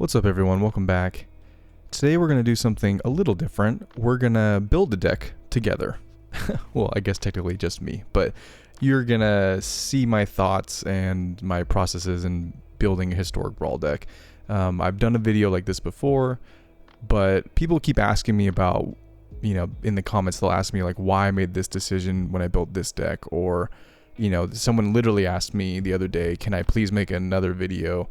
What's up everyone, welcome back. Today we're going to do something a little different. We're going to build a deck together. Well, I guess technically just me, but you're going to see my thoughts and my processes in building a historic brawl deck. I've done a video like this before, but people keep asking me about, in the comments they'll ask me like why I made this decision when I built this deck, or someone literally asked me the other day, can I please make another video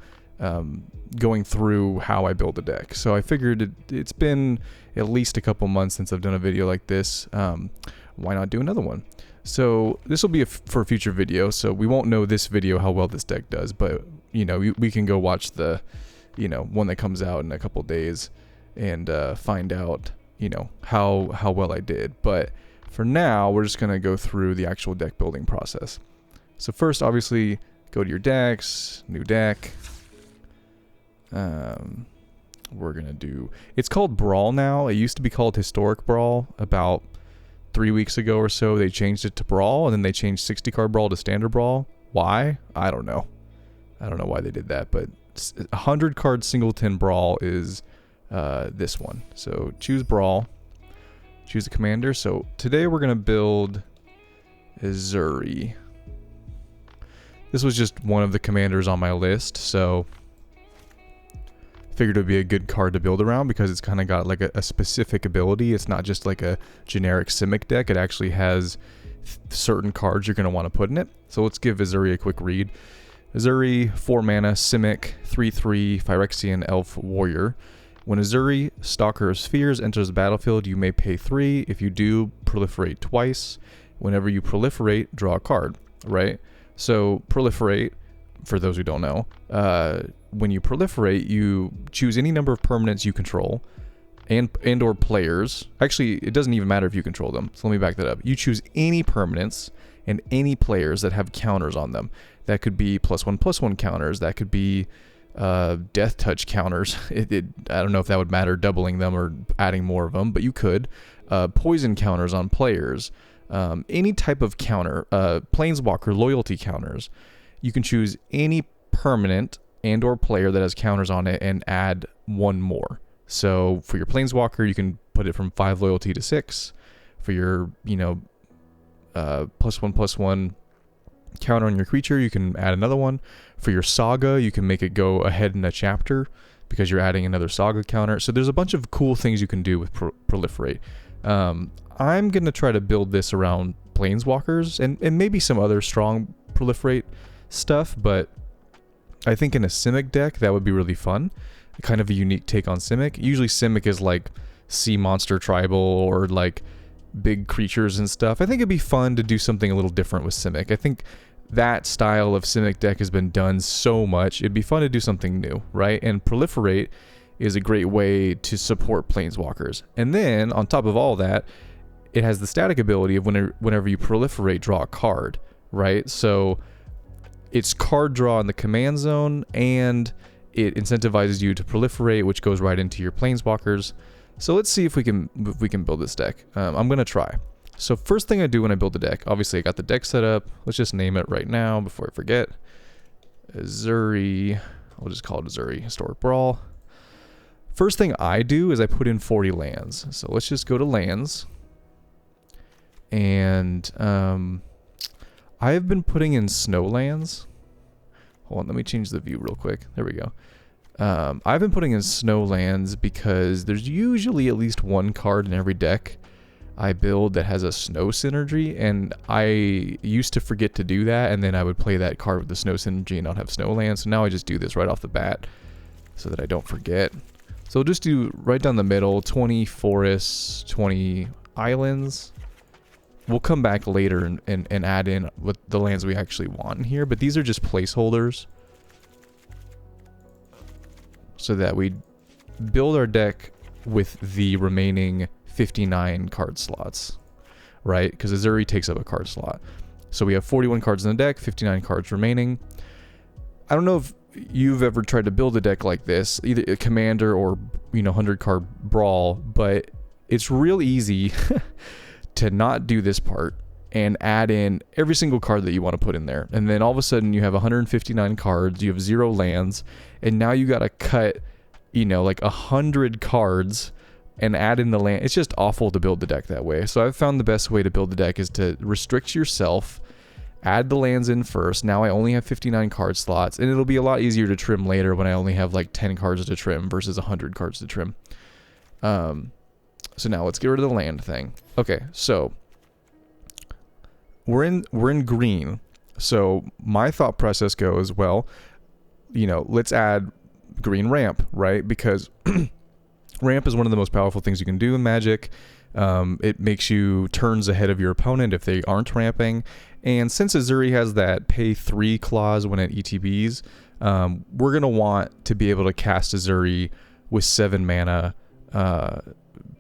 going through how I build a deck. So I figured it's been at least a couple months since I've done a video like this. Why not do another one? So this will be for a future video, so we won't know this video how well this deck does, but we can go watch the one that comes out in a couple days and find out how well I did. But for now we're just gonna go through the actual deck building process. So first, obviously, go to your decks, new deck. We're gonna do, it's called Brawl now. It used to be called Historic Brawl. About 3 weeks ago or so they changed it to Brawl, and then they changed 60 card Brawl to Standard Brawl. Why? I don't know why they did that, but 100 card singleton Brawl is this one. So choose Brawl, choose the commander. So today we're gonna build Ezuri. This was just one of the commanders on my list, so figured it would be a good card to build around because it's kind of got like a specific ability. It's not just like a generic Simic deck. It actually has certain cards you're going to want to put in it. So let's give Ezuri a quick read. Ezuri, 4 mana, Simic, 3/3, Phyrexian Elf Warrior. When Ezuri, Stalker of Spheres, enters the battlefield, you may pay 3. If you do, proliferate twice. Whenever you proliferate, draw a card, right? So proliferate, for those who don't know, when you proliferate, you choose any number of permanents you control and or players. Actually, it doesn't even matter if you control them. So let me back that up. You choose any permanents and any players that have counters on them. That could be +1/+1 counters. That could be death touch counters. I don't know if that would matter, doubling them or adding more of them, but you could. Poison counters on players. Any type of counter. Planeswalker loyalty counters. You can choose any permanent and or player that has counters on it and add one more. So for your Planeswalker, you can put it from 5 loyalty to 6. For your, +1/+1 counter on your creature, you can add another one. For your Saga, you can make it go ahead in a chapter because you're adding another Saga counter. So there's a bunch of cool things you can do with proliferate. I'm going to try to build this around Planeswalkers and maybe some other strong proliferate stuff, but I think in a Simic deck that would be really fun. Kind of a unique take on Simic. Usually Simic is like sea monster tribal or like big creatures and stuff. I think it'd be fun to do something a little different with Simic. I think that style of Simic deck has been done so much. It'd be fun to do something new, right? And proliferate is a great way to support Planeswalkers. And then on top of all that, it has the static ability of whenever you proliferate, draw a card, right? So it's card draw in the command zone, and it incentivizes you to proliferate, which goes right into your Planeswalkers. So let's see if we can build this deck. I'm gonna try. So first thing I do when I build the deck, obviously I got the deck set up. Let's just name it right now before I forget. Ezuri. I'll just call it Ezuri Historic Brawl. First thing I do is I put in 40 lands. So let's just go to lands. And I've been putting in snow lands. Hold on, let me change the view real quick. There we go. I've been putting in snow lands because there's usually at least one card in every deck I build that has a snow synergy, and I used to forget to do that, and then I would play that card with the snow synergy and not have snow lands. So now I just do this right off the bat so that I don't forget. So we'll just do right down the middle, 20 forests, 20 islands. We'll come back later and add in what the lands we actually want in here, but these are just placeholders so that we build our deck with the remaining 59 card slots, right? Because Ezuri takes up a card slot. So we have 41 cards in the deck, 59 cards remaining. I don't know if you've ever tried to build a deck like this, either a commander or 100 card brawl, but it's real easy to not do this part and add in every single card that you want to put in there. And then all of a sudden you have 159 cards, you have 0 lands, and now you got to cut you know, like 100 cards and add in the land. It's just awful to build the deck that way. So I've found the best way to build the deck is to restrict yourself, add the lands in first. Now I only have 59 card slots, and it'll be a lot easier to trim later when I only have like 10 cards to trim versus 100 cards to trim. So now let's get rid of the land thing. Okay, so we're in green. So my thought process goes, well, you know, let's add green ramp, right? Because ramp is one of the most powerful things you can do in Magic. It makes you turns ahead of your opponent if they aren't ramping. And since Ezuri has that pay 3 clause when it ETBs, we're going to want to be able to cast Ezuri with 7 mana,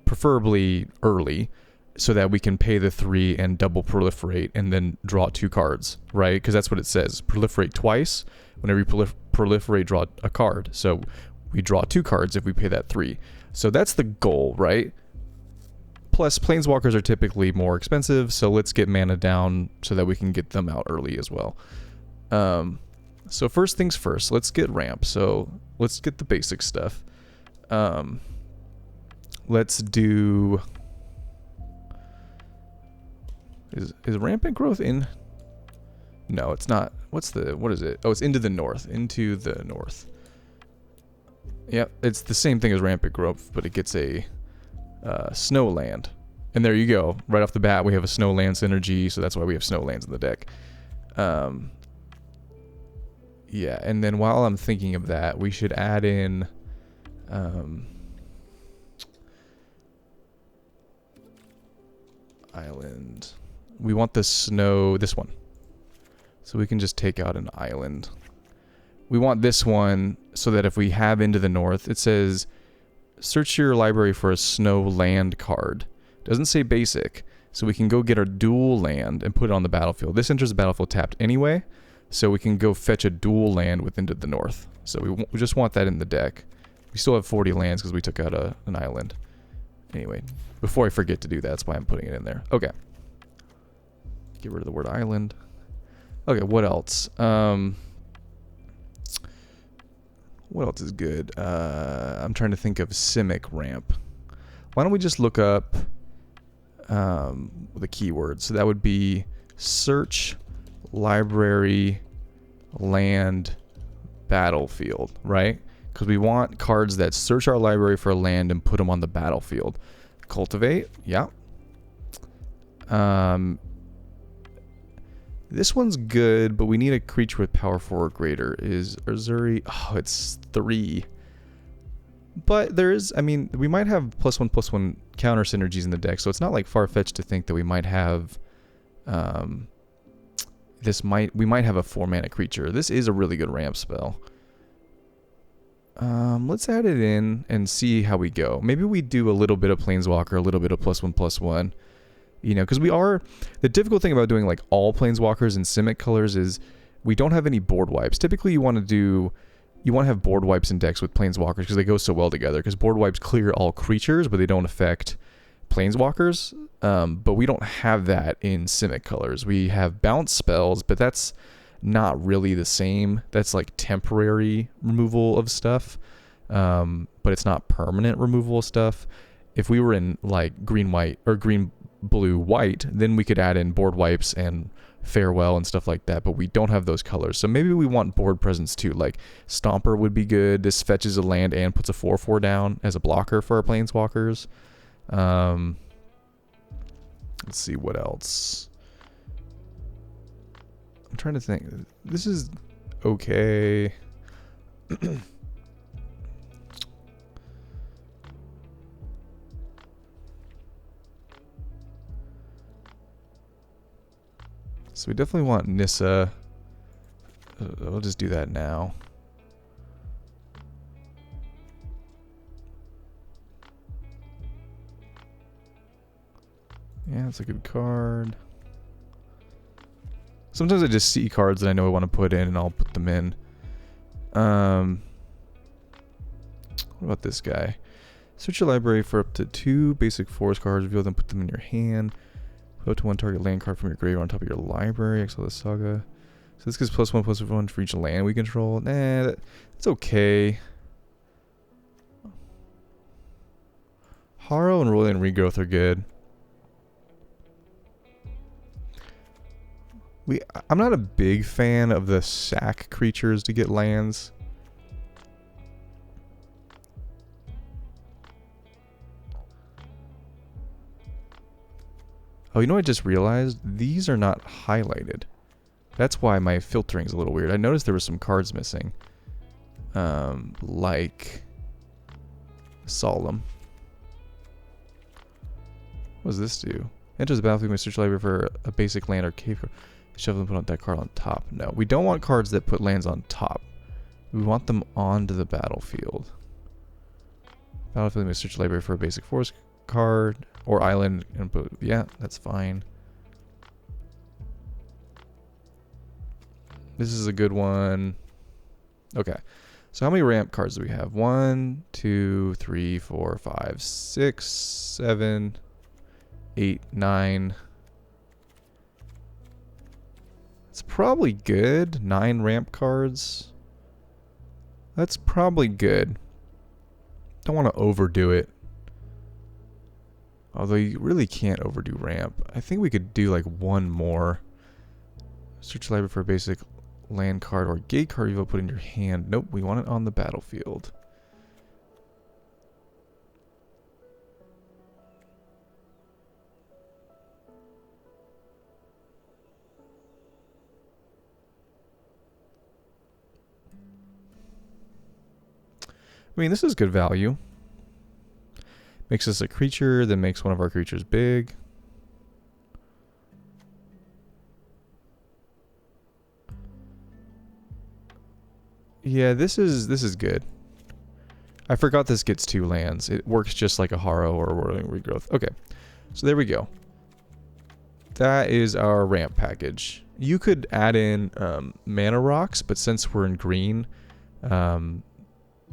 preferably early, so that we can pay the 3 and double proliferate and then draw 2 cards, right? Because that's what it says. Proliferate twice. Whenever you proliferate, draw a card. So we draw 2 cards if we pay that 3. So that's the goal, right? Plus, Planeswalkers are typically more expensive, so let's get mana down so that we can get them out early as well. So first things first, let's get ramp. So let's get the basic stuff. Let's do... Is rampant growth in? No, it's not. What is it? Oh, it's into the north. Into the north. Yep, it's the same thing as rampant growth, but it gets a snow land. And there you go. Right off the bat, we have a snow land synergy, so that's why we have snow lands in the deck. Yeah, and then while I'm thinking of that, we should add in... island. We want the snow, this one. So we can just take out an island. We want this one so that if we have into the north, it says search your library for a snow land card. Doesn't say basic. So we can go get our dual land and put it on the battlefield. This enters the battlefield tapped anyway. So we can go fetch a dual land with into the north. So we just want that in the deck. We still have 40 lands because we took out an island. Anyway, before I forget to do that, that's why I'm putting it in there. Okay. Get rid of the word island. Okay, what else? What else is good? I'm trying to think of Simic ramp. Why don't we just look up the keyword? So that would be search library land battlefield, right? Because we want cards that search our library for a land and put them on the battlefield. Cultivate, yeah. This one's good, but we need a creature with power 4 or greater. Is Ezuri? Oh, it's 3. But there is, I mean, we might have +1/+1 counter synergies in the deck, so it's not like far-fetched to think that we might have, we might have a 4-mana creature. This is a really good ramp spell. Let's add it in and see how we go. Maybe we do a little bit of Planeswalker, a little bit of +1/+1. You know, because the difficult thing about doing like all Planeswalkers in Simic colors is we don't have any board wipes. Typically you want to have board wipes in decks with Planeswalkers because they go so well together, because board wipes clear all creatures, but they don't affect Planeswalkers. But we don't have that in Simic colors. We have bounce spells, but that's not really the same. That's like temporary removal of stuff, but it's not permanent removal of stuff. If we were in like green-white or green-blue-white, then we could add in board wipes and farewell and stuff like that, but we don't have those colors. So maybe we want board presence too. Like Stomper would be good. This fetches a land and puts a 4/4 down as a blocker for our Planeswalkers. Let's see what else. I'm trying to think. This is okay. So we definitely want Nissa. We'll just do that now. Yeah, it's a good card. Sometimes I just see cards that I know I want to put in and I'll put them in. What about this guy? Search your library for up to 2 basic forest cards, reveal them, put them in your hand. Put up to 1 target land card from your graveyard on top of your library. Exile the Saga. So this gives +1/+1 for each land we control. Nah, that's okay. Haro and Rolling Regrowth are good. I'm not a big fan of the sack creatures to get lands. Oh, you know what I just realized? These are not highlighted. That's why my filtering's a little weird. I noticed there were some cards missing. Like Solemn. What does this do? Enters the battlefield with search library for a basic land or cave card. Shuffle and put on that card on top. No, we don't want cards that put lands on top. We want them onto the battlefield. Battlefield with search library for a basic forest card or island. And put, yeah, that's fine. This is a good one. Okay. So how many ramp cards do we have? 1, 2, 3, 4, 5, 6, 7, 8, 9. It's probably good. 9 ramp cards. That's probably good. Don't want to overdo it. Although you really can't overdo ramp. I think we could do like one more. Search library for a basic land card or gate card you'll put in your hand. Nope, we want it on the battlefield. I mean, this is good value. Makes us a creature, then makes one of our creatures big. Yeah, this is good. I forgot this gets 2 lands. It works just like a Haro or a Whirling Regrowth. Okay, so there we go. That is our ramp package. You could add in mana rocks, but since we're in green,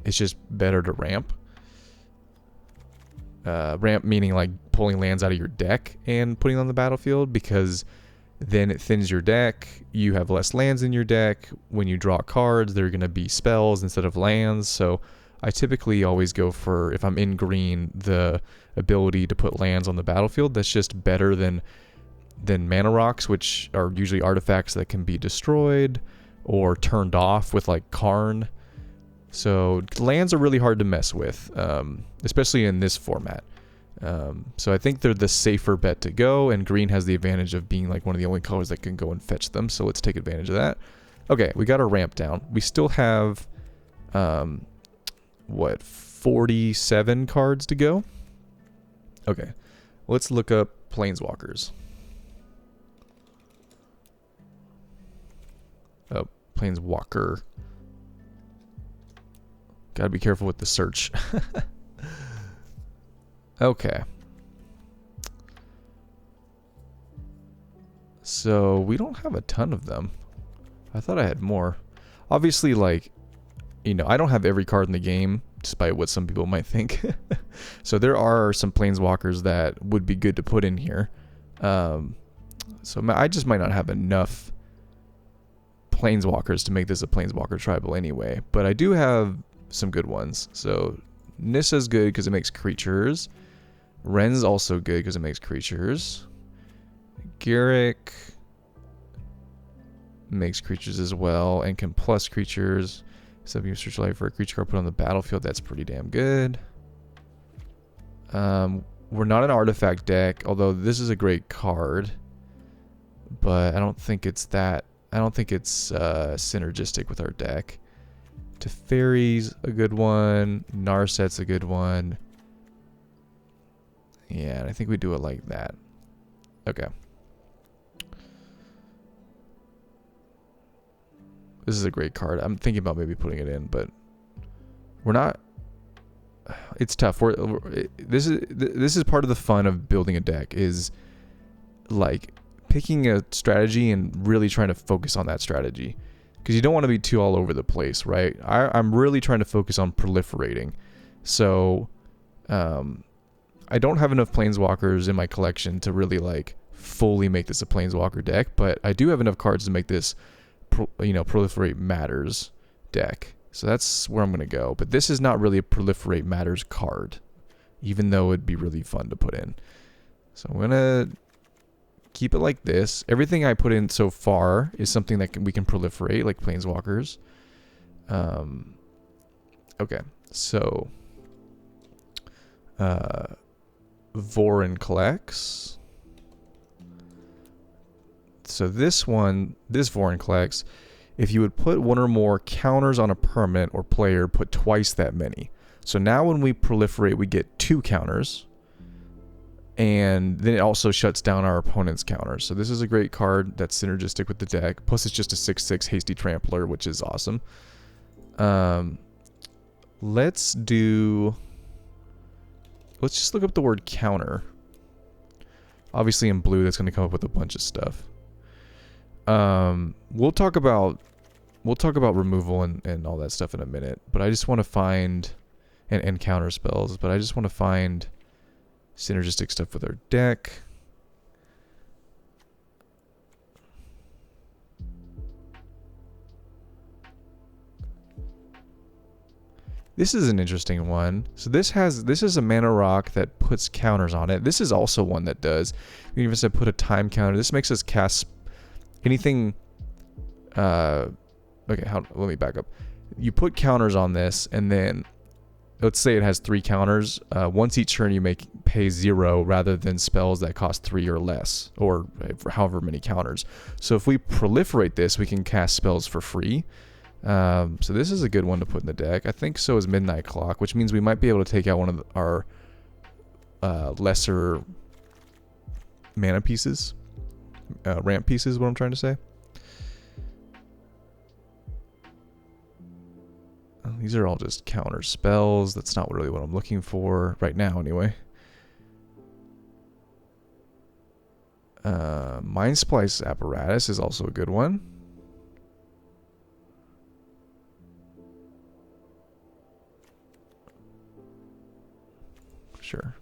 it's just better to ramp. Ramp meaning like pulling lands out of your deck and putting them on the battlefield, because then it thins your deck. You have less lands in your deck. When you draw cards, they're going to be spells instead of lands. So I typically always go for, if I'm in green, the ability to put lands on the battlefield. That's just better than mana rocks, which are usually artifacts that can be destroyed or turned off with like Karn. So lands are really hard to mess with, especially in this format. So I think they're the safer bet to go, and green has the advantage of being like one of the only colors that can go and fetch them. So let's take advantage of that. Okay, we got our ramp down. We still have, what, 47 cards to go? Okay, let's look up Planeswalkers. Oh, Planeswalker. Gotta be careful with the search. Okay. So we don't have a ton of them. I thought I had more. Obviously, like, you know, I don't have every card in the game, despite what some people might think. So there are some Planeswalkers that would be good to put in here. So I just might not have enough Planeswalkers to make this a Planeswalker tribal anyway. But I do have some good ones. So Nissa's good because it makes creatures. Ren's also good because it makes creatures. Garrick makes creatures as well and can plus creatures. So if you search life for a creature card put on the battlefield, that's pretty damn good. We're not an artifact deck, although this is a great card. But I don't think it's that. I don't think it's synergistic with our deck. Teferi's a good one. Narset's a good one. Yeah, and I think we do it like that. Okay. This is a great card. I'm thinking about maybe putting it in, but we're not. It's tough. This is part of the fun of building a deck, is like picking a strategy and really trying to focus on that strategy. Because you don't want to be too all over the place, right? I'm really trying to focus on proliferating. So, I don't have enough Planeswalkers in my collection to really like fully make this a Planeswalker deck, but I do have enough cards to make this, Proliferate Matters deck. So that's where I'm going to go. But this is not really a Proliferate Matters card. even though it'd be really fun to put in. So I'm gonna keep it like this. Everything I put in so far is something that we can proliferate, like planeswalkers. Okay, so Vorin collects. So this Vorin collects. If you would put one or more counters on a permanent or player, put twice that many. So now when we proliferate, we get 2 counters. And then it also shuts down our opponent's counters. So this is a great card that's synergistic with the deck. Plus it's just a 6/6 Hasty Trampler, which is awesome. Let's just look up the word counter. Obviously in blue, that's going to come up with a bunch of stuff. We'll talk about removal and all that stuff in a minute. But I just want to find and counter spells. But I just want to find synergistic stuff with our deck. This is an interesting one. So this is a mana rock that puts counters on it. This is also one that does. You even said put a time counter. This makes us cast anything. Okay, let me back up. You put counters on this, and then let's say it has 3 counters. Once each turn, you pay 0 rather than spells that cost 3 or less, or however many counters. So if we proliferate this, we can cast spells for free. So this is a good one to put in the deck. I think so is Midnight Clock, which means we might be able to take out one of our lesser mana pieces. Ramp pieces is what I'm trying to say. These are all just counter spells. That's not really what I'm looking for right now anyway. Mind Splice Apparatus is also a good one. Sure.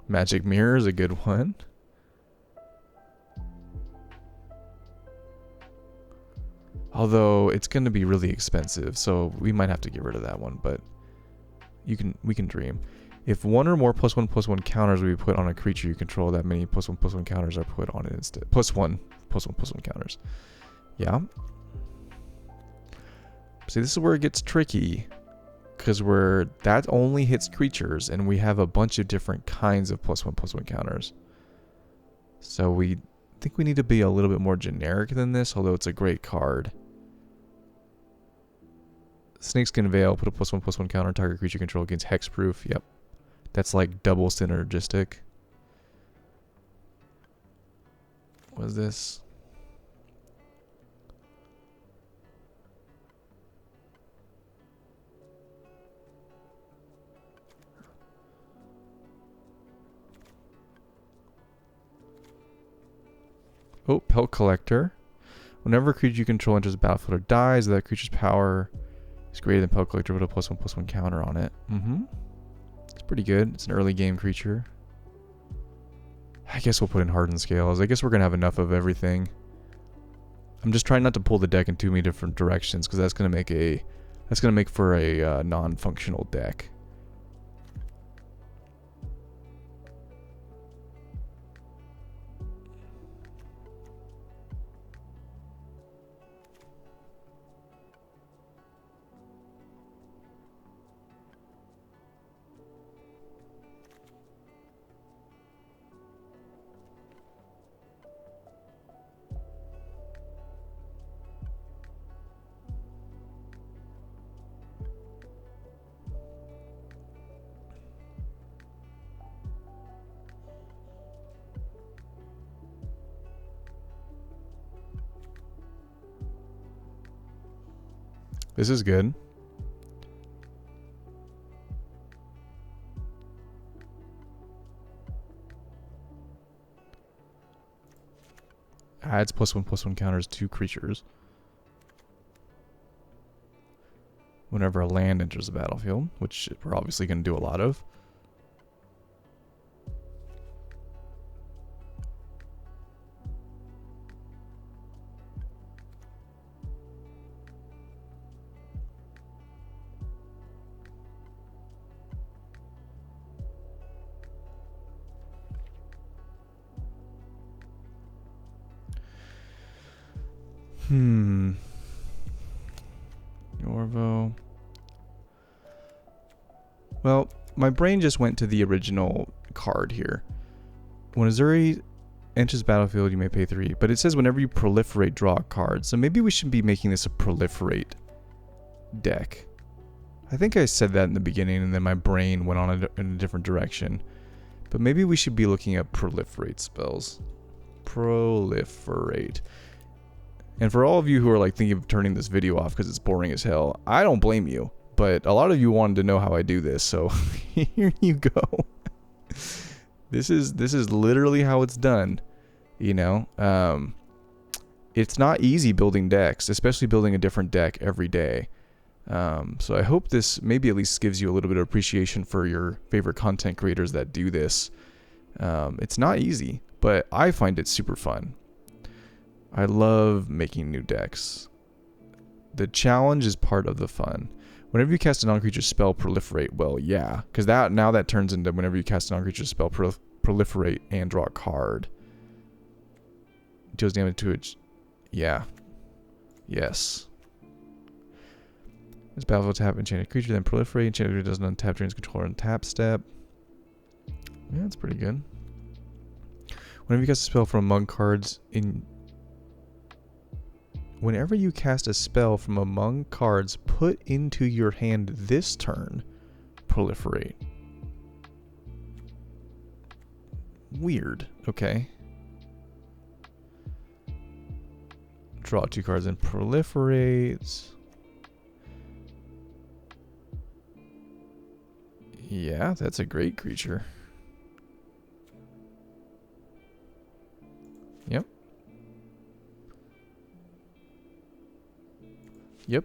Magic Mirror is a good one. Although it's going to be really expensive, so we might have to get rid of that one, but we can dream. If one or more +1/+1 counters will be put on a creature you control, that many +1/+1 counters are put on it instead. +1/+1 counters. Yeah. See, this is where it gets tricky, because that only hits creatures, and we have a bunch of different kinds of +1/+1 counters. So we think we need to be a little bit more generic than this, although it's a great card. Snakeskin Veil, put a +1/+1 counter on target creature control against hexproof. Yep. That's like double synergistic. What is this? Oh, Pelt Collector. Whenever a creature you control enters the battlefield or dies, that creature's power is greater than Pelt Collector, put a +1/+1 counter on it. It's pretty good. It's an early game creature. I guess we'll put in Hardened Scales. I guess we're going to have enough of everything. I'm just trying not to pull the deck in too many different directions, because that's going to make for a non-functional deck. This is good. Adds +1/+1 counters to creatures whenever a land enters the battlefield, which we're obviously going to do a lot of. Yorvo. Well, my brain just went to the original card here. When Ezuri enters the battlefield, you may pay 3. But it says whenever you proliferate, draw a card. So maybe we should be making this a proliferate deck. I think I said that in the beginning, and then my brain went on in a different direction. But maybe we should be looking at proliferate spells. Proliferate. And for all of you who are like thinking of turning this video off because it's boring as hell, I don't blame you. But a lot of you wanted to know how I do this, so here you go. This is literally how it's done. You know, it's not easy building decks, especially building a different deck every day. So I hope this maybe at least gives you a little bit of appreciation for your favorite content creators that do this. It's not easy, but I find it super fun. I love making new decks. The challenge is part of the fun. Whenever you cast a non-creature spell, proliferate. Well, yeah, because that turns into whenever you cast a non-creature spell, proliferate and draw a card. Deals damage to it. Yeah. Yes. This battlefield tap enchanted creature, then proliferate. Enchanted creature doesn't untap during its controller on tap step. Yeah, that's pretty good. Whenever you cast a spell from among cards in... Whenever you cast a spell from among cards put into your hand this turn, proliferate. Weird. Okay. Draw 2 cards and proliferates. Yeah, that's a great creature. Yep. Yep.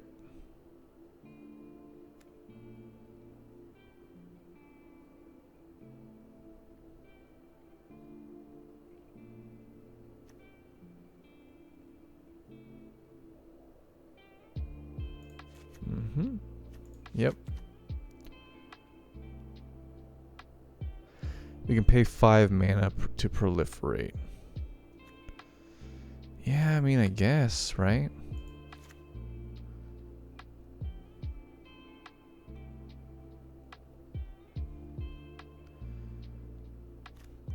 Yep. We can pay 5 mana to proliferate. Yeah, I mean, I guess, right?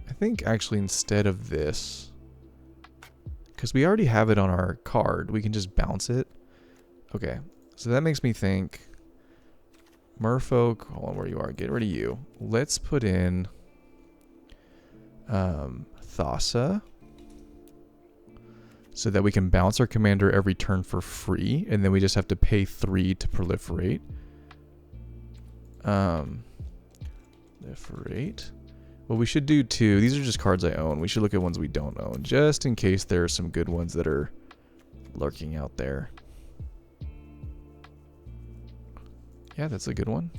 I think actually instead of this, because we already have it on our card, we can just bounce it. Okay, so that makes me think, Merfolk, hold on where you are, get rid of you. Let's put in Thassa, so that we can bounce our commander every turn for free, and then we just have to pay 3 to proliferate. Proliferate. Well, we should do 2. These are just cards I own. We should look at ones we don't own, just in case there are some good ones that are lurking out there. Yeah, that's a good one.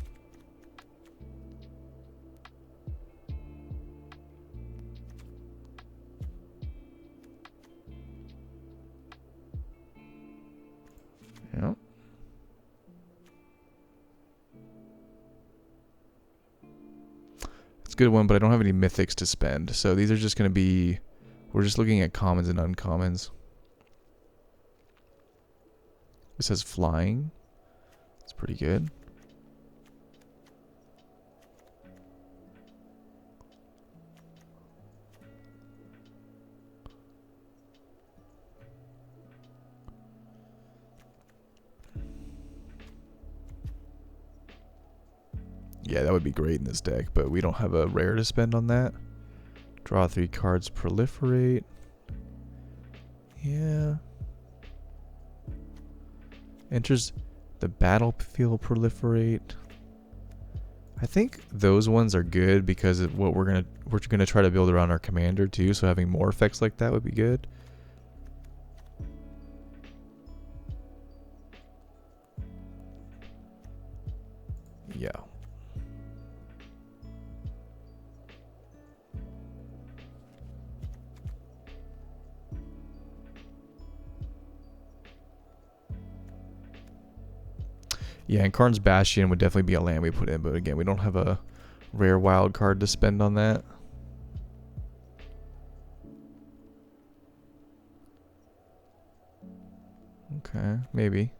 Yep. It's a good one, but I don't have any mythics to spend. So these are just going to be... We're just looking at commons and uncommons. It says flying. It's pretty good. Yeah, that would be great in this deck, but we don't have a rare to spend on that. Draw 3 cards, proliferate. Yeah. Enters the battlefield, proliferate. I think those ones are good because of what we're gonna try to build around our commander too, so having more effects like that would be good. Yeah. Yeah, and Karn's Bastion would definitely be a land we put in, but again, we don't have a rare wild card to spend on that. Maybe.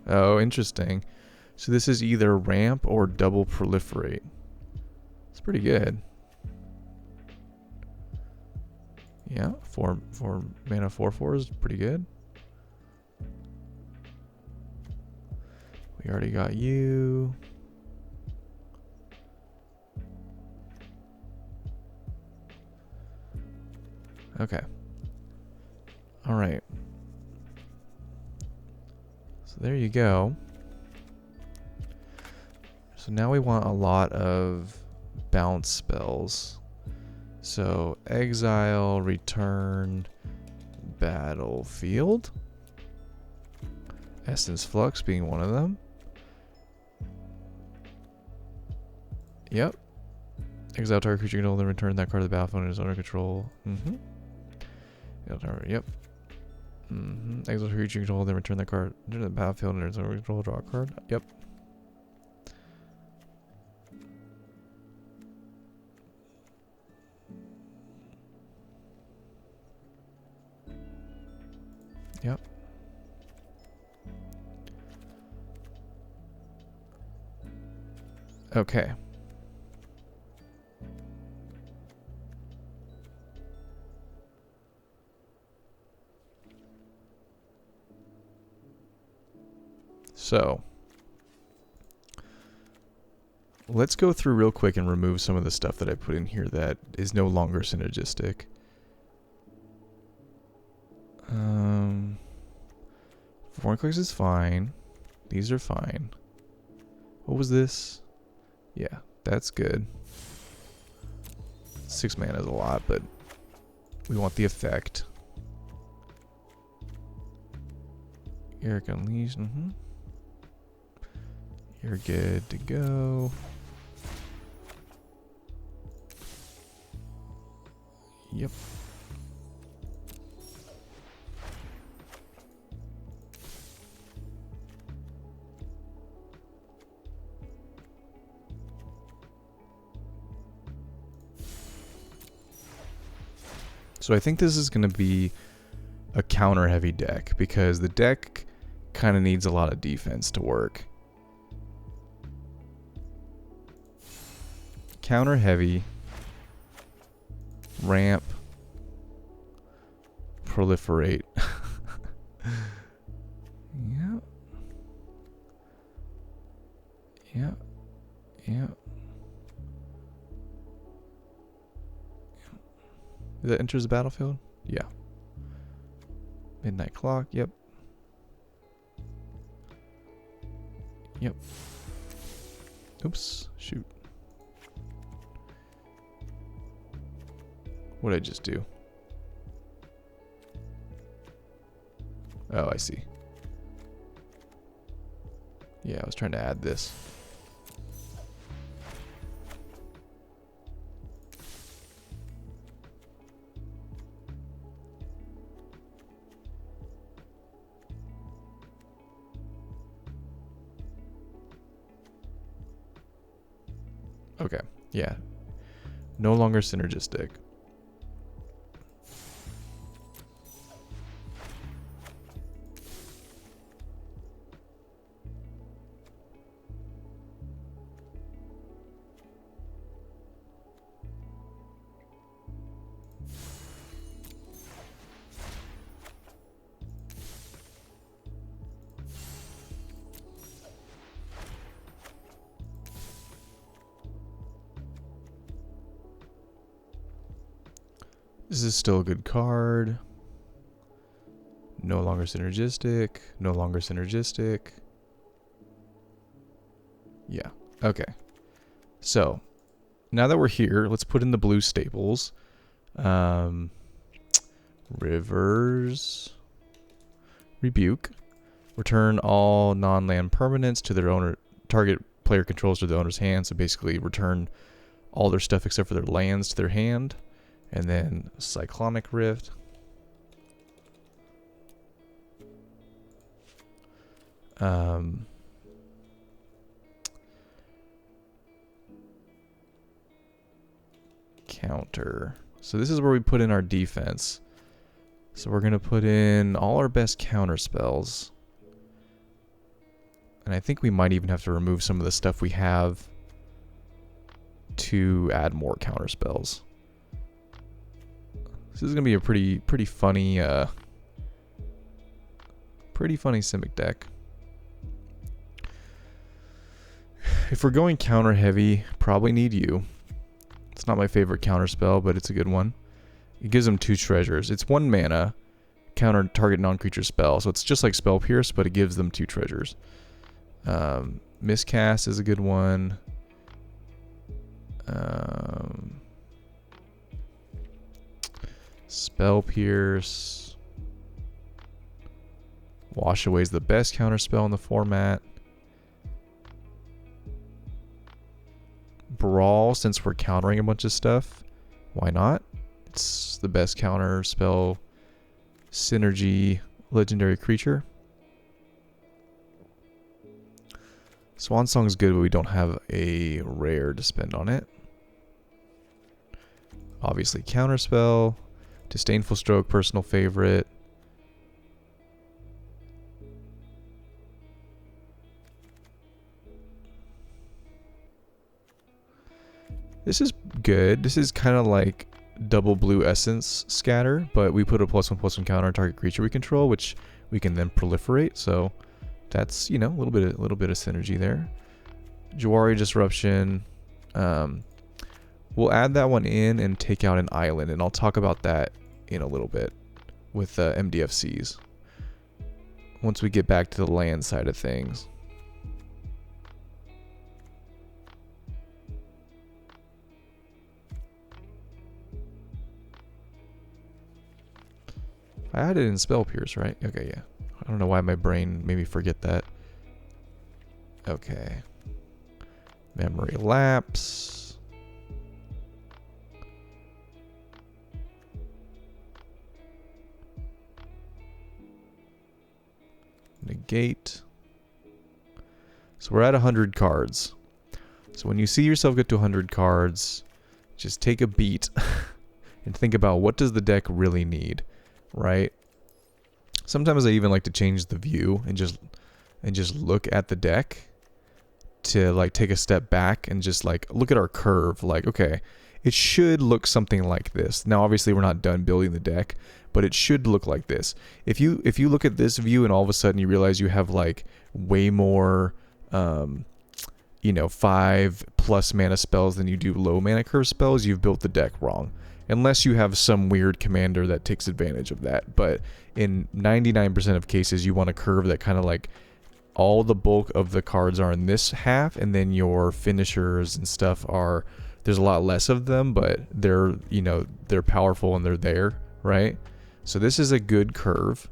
Oh, interesting. So this is either ramp or double proliferate. It's pretty good. Yeah, four mana 4/4 is pretty good. We already got you. Okay. All right. So there you go. So now we want a lot of bounce spells. So exile, return, battlefield. Essence Flux being one of them. Yep. Exile target creature control, then return that card to the battlefield is under control. Yep. Exile creature control, then return that card to the battlefield and under control, draw a card. Yep. Yep. Okay. So, let's go through real quick and remove some of the stuff that I put in here that is no longer synergistic. Foreign clicks is fine. These are fine. What was this? Yeah, that's good. 6 mana is a lot, but we want the effect. Eric Unleashed. You're good to go. Yep. So I think this is going to be a counter heavy deck because the deck kind of needs a lot of defense to work. Counter heavy, ramp, proliferate. Yep. Yep. Yep. That enters the battlefield? Yeah. Midnight clock, yep. Yep. Oops, shoot. What did I just do? Oh, I see. Yeah, I was trying to add this. Okay, yeah. No longer synergistic. This is still a good card. No longer synergistic. No longer synergistic. Yeah. Okay. So, now that we're here, let's put in the blue staples. Rivers. Rebuke. Return all non-land permanents to their owner. Target player controls to the owner's hand. So basically return all their stuff except for their lands to their hand. And then Cyclonic Rift. Counter. So this is where we put in our defense. So we're going to put in all our best counter spells. And I think we might even have to remove some of the stuff we have to add more counter spells. This is going to be a pretty funny Simic deck. If we're going counter heavy, probably need you. It's not my favorite counter spell, but it's a good one. It gives them 2 treasures. It's 1 mana, counter target non-creature spell. So it's just like Spell Pierce, but it gives them 2 treasures. Miscast is a good one. Spell Pierce. Wash Away is the best counter spell in the format. Brawl, since we're countering a bunch of stuff, why not? It's the best counter spell. Synergy, legendary creature. Swan Song's good, but we don't have a rare to spend on it. Obviously, counterspell. Disdainful Stroke, personal favorite. This is good. This is kind of like double blue essence scatter, but we put a +1/+1 counter on target creature we control, which we can then proliferate. So that's, you know, a little bit of synergy there. Jawari Disruption. We'll add that one in and take out an island, and I'll talk about that in a little bit with MDFCs once we get back to the land side of things. I had it in Spell Pierce, right? Okay, yeah. I don't know why my brain made me forget that. Okay. Memory Lapse. Negate. So we're at 100 cards. So when you see yourself get to 100 cards, just take a beat and think about, what does the deck really need, right? Sometimes I even like to change the view and just look at the deck to like take a step back and just like look at our curve. Like, okay, it should look something like this. Now, obviously, we're not done building the deck, but it should look like this. If you look at this view and all of a sudden you realize you have like way more, 5+ mana spells than you do low mana curve spells, you've built the deck wrong. Unless you have some weird commander that takes advantage of that. But in 99% of cases, you want a curve that kind of like all the bulk of the cards are in this half, and then your finishers and stuff are, there's a lot less of them, but they're, they're powerful and they're there, right? So this is a good curve.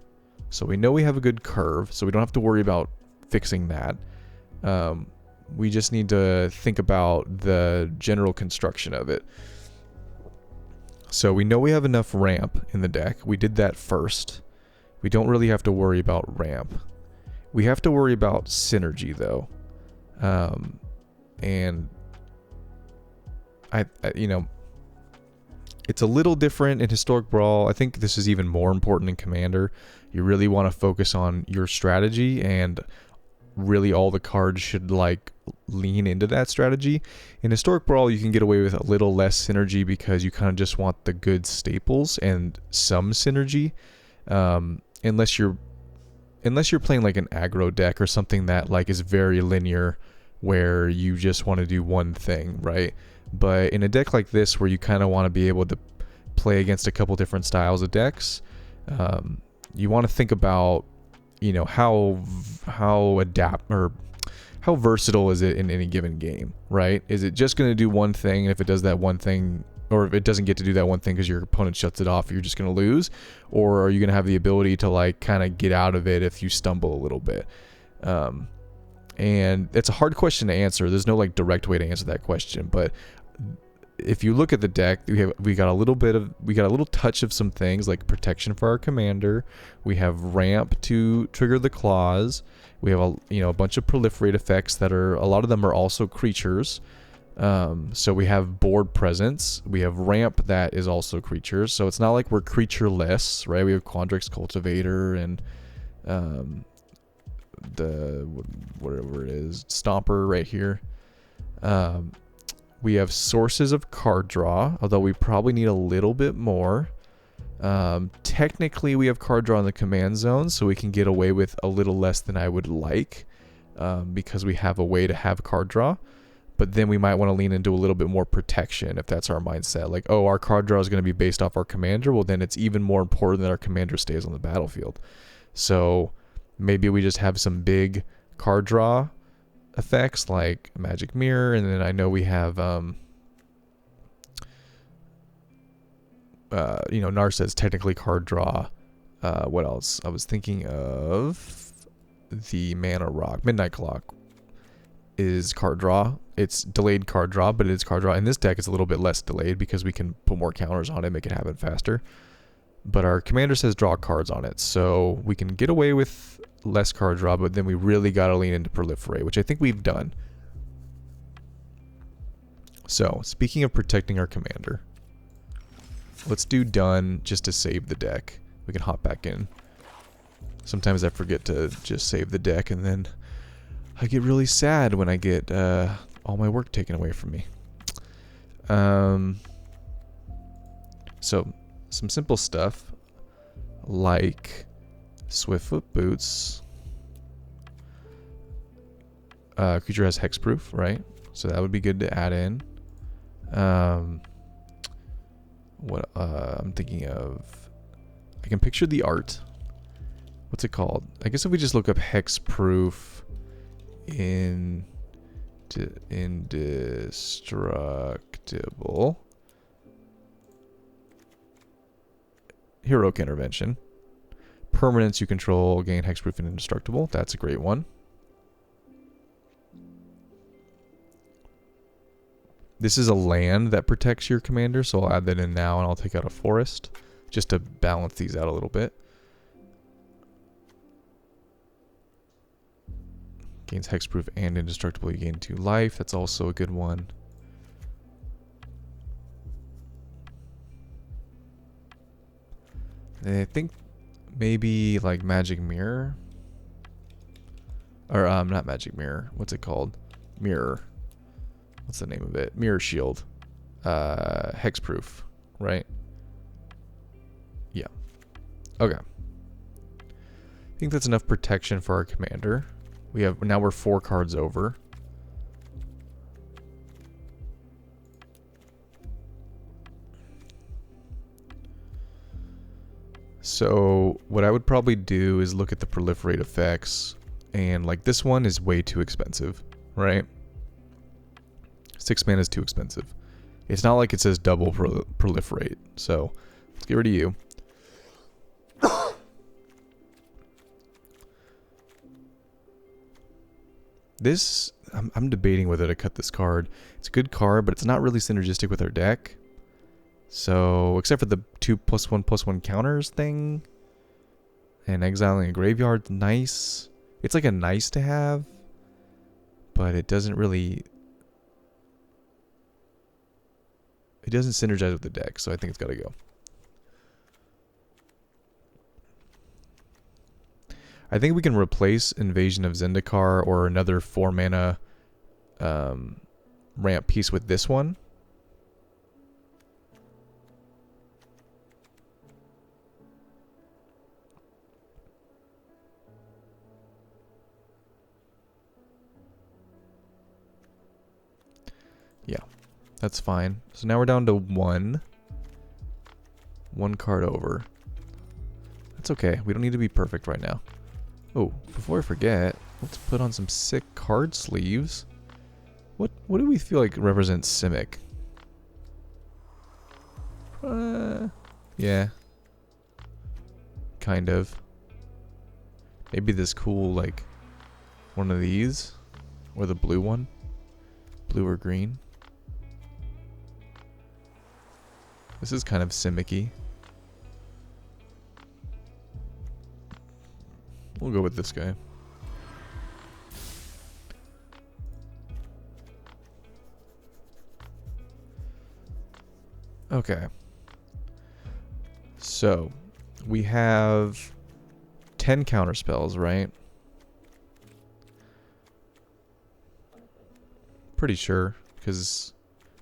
So we know we have a good curve, so we don't have to worry about fixing that. We just need to think about the general construction of it. So we know we have enough ramp in the deck. We did that first. We don't really have to worry about ramp. We have to worry about synergy, though. And it's a little different in Historic Brawl. I think this is even more important in Commander. You really want to focus on your strategy, and really all the cards should like lean into that strategy. In Historic Brawl, you can get away with a little less synergy because you kind of just want the good staples and some synergy. Unless you're playing like an aggro deck or something that like is very linear, where you just want to do one thing, right? But in a deck like this, where you kind of want to be able to play against a couple different styles of decks, you want to think about, how versatile is it in any given game, right? Is it just going to do one thing, and if it does that one thing, or if it doesn't get to do that one thing because your opponent shuts it off, you're just going to lose? Or are you going to have the ability to like kind of get out of it if you stumble a little bit? And it's a hard question to answer. There's no like direct way to answer that question, but if you look at the deck, we got a little touch of some things like protection for our commander. We have ramp to trigger the claws. We have a bunch of proliferate effects that are, a lot of them are also creatures. So we have board presence. We have ramp that is also creatures. So it's not like we're creature-less, right? We have Quandrix Cultivator and the whatever it is, Stomper right here. We have sources of card draw, although we probably need a little bit more. Technically, we have card draw in the command zone, so we can get away with a little less than I would like, because we have a way to have card draw. But then we might want to lean into a little bit more protection if that's our mindset. Like, oh, our card draw is going to be based off our commander. Well, then it's even more important that our commander stays on the battlefield. So maybe we just have some big card draw effects like Magic Mirror, and then I know we have Nar says technically card draw. What else? I was thinking of the Mana Rock. Midnight Clock is card draw. It's delayed card draw, but it is card draw. In this deck, it's a little bit less delayed because we can put more counters on it, make it happen faster. But our commander says draw cards on it, so we can get away with less card draw, but then we really got to lean into proliferate, which I think we've done. So, speaking of protecting our commander, let's do done just to save the deck. We can hop back in. Sometimes I forget to just save the deck, and then I get really sad when I get all my work taken away from me. So, some simple stuff like Swiftfoot Boots. Creature has hexproof, right? So that would be good to add in. What I'm thinking of, I can picture the art. What's it called? I guess if we just look up hexproof indestructible heroic intervention. Permanents you control gain hexproof and indestructible. That's a great one. This is a land that protects your commander, so I'll add that in now and I'll take out a forest just to balance these out a little bit. Gains hexproof and indestructible. You gain 2 life. That's also a good one. And I think maybe like Magic Mirror. Or not Magic Mirror. What's it called? Mirror. What's the name of it? Mirror Shield. Hexproof, right? Yeah. Okay. I think that's enough protection for our commander. Now we're 4 cards over. So what I would probably do is look at the proliferate effects, and like this one is way too expensive, right? 6 mana is too expensive. It's not like it says double proliferate, so let's get rid of you. This, I'm debating whether to cut this card. It's a good card, but it's not really synergistic with our deck. So, except for the 2+1/+1 counters thing, and exiling a graveyard, nice. It's like a nice to have, but it doesn't really, it doesn't synergize with the deck, so I think it's got to go. I think we can replace Invasion of Zendikar or another 4 mana ramp piece with this one. Yeah, that's fine. So now we're down to 1 card over. That's okay. We don't need to be perfect right now. Oh, before I forget, let's put on some sick card sleeves. What do we feel like represents Simic? Yeah. Kind of. Maybe this cool, like, one of these? Or the blue one? Blue or green? This is kind of Simic-y. We'll go with this guy. Okay. So, we have 10 counter spells, right? Pretty sure, because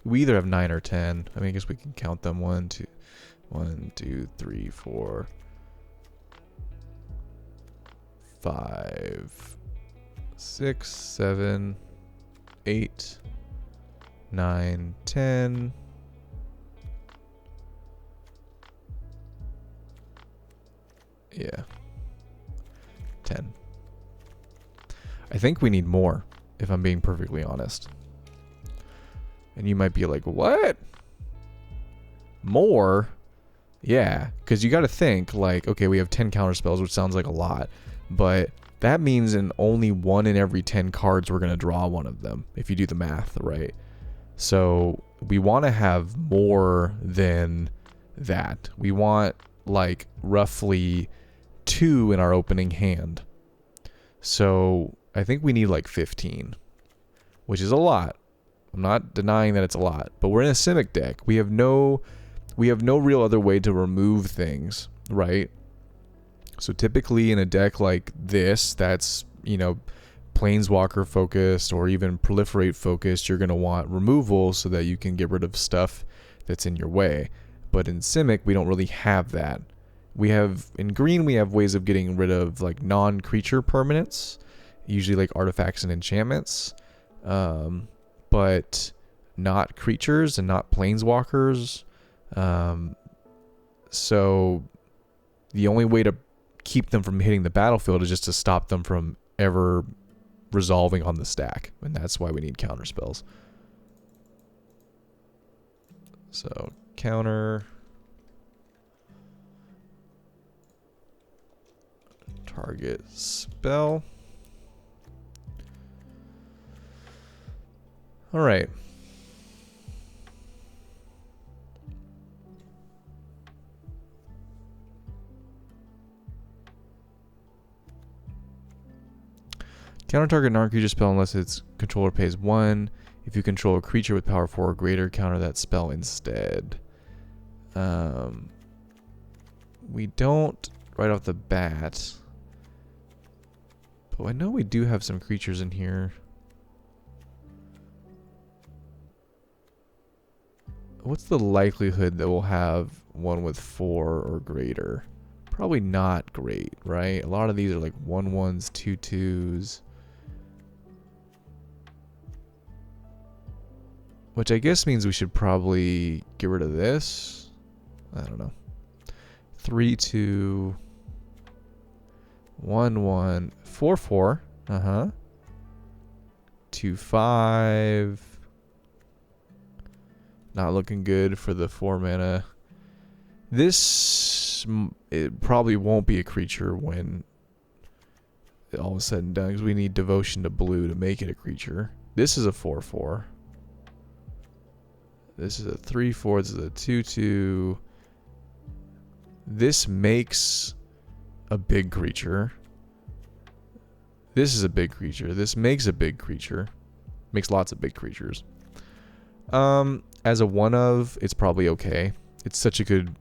we either have 9 or 10. I mean, I guess we can count them. 1, 2, 3, 4, 5, 6, 7, 8, 9, 10. Yeah. 10. I think we need more, if I'm being perfectly honest. And you might be like, what? More? Yeah, because you got to think, like, okay, we have 10 counter spells, which sounds like a lot. But that means in only 1 in every 10 cards, we're going to draw one of them, if you do the math, right? So we want to have more than that. We want, like, roughly 2 in our opening hand. So I think we need like 15, which is a lot. I'm not denying that it's a lot, but we're in a Simic deck. We have no real other way to remove things, right? So typically in a deck like this, that's, you know, Planeswalker focused or even Proliferate focused, you're going to want removal so that you can get rid of stuff that's in your way. But in Simic, we don't really have that. We have, in green, we have ways of getting rid of like non-creature permanents, usually like artifacts and enchantments, but not creatures and not planeswalkers. So the only way to keep them from hitting the battlefield is just to stop them from ever resolving on the stack, and that's why we need counter spells. So counter. Target spell. All right. Counter target non-creature spell unless its controller pays 1. If you control a creature with power 4 or greater, counter that spell instead. We don't right off the bat. But I know we do have some creatures in here. What's the likelihood that we'll have one with 4 or greater? Probably not great, right? A lot of these are like 1/1s, 2/2s. Which I guess means we should probably get rid of this. I don't know. 3/2. 1/1. 4/4. 2/5. Not looking good for the 4 mana. This, it probably won't be a creature when all is said and done, because we need Devotion to Blue to make it a creature. This is a 4/4. This is a 3/4. This is a 2/2. This makes a big creature. This is a big creature. This makes a big creature. Makes lots of big creatures. As a one of, it's probably okay. It's such a good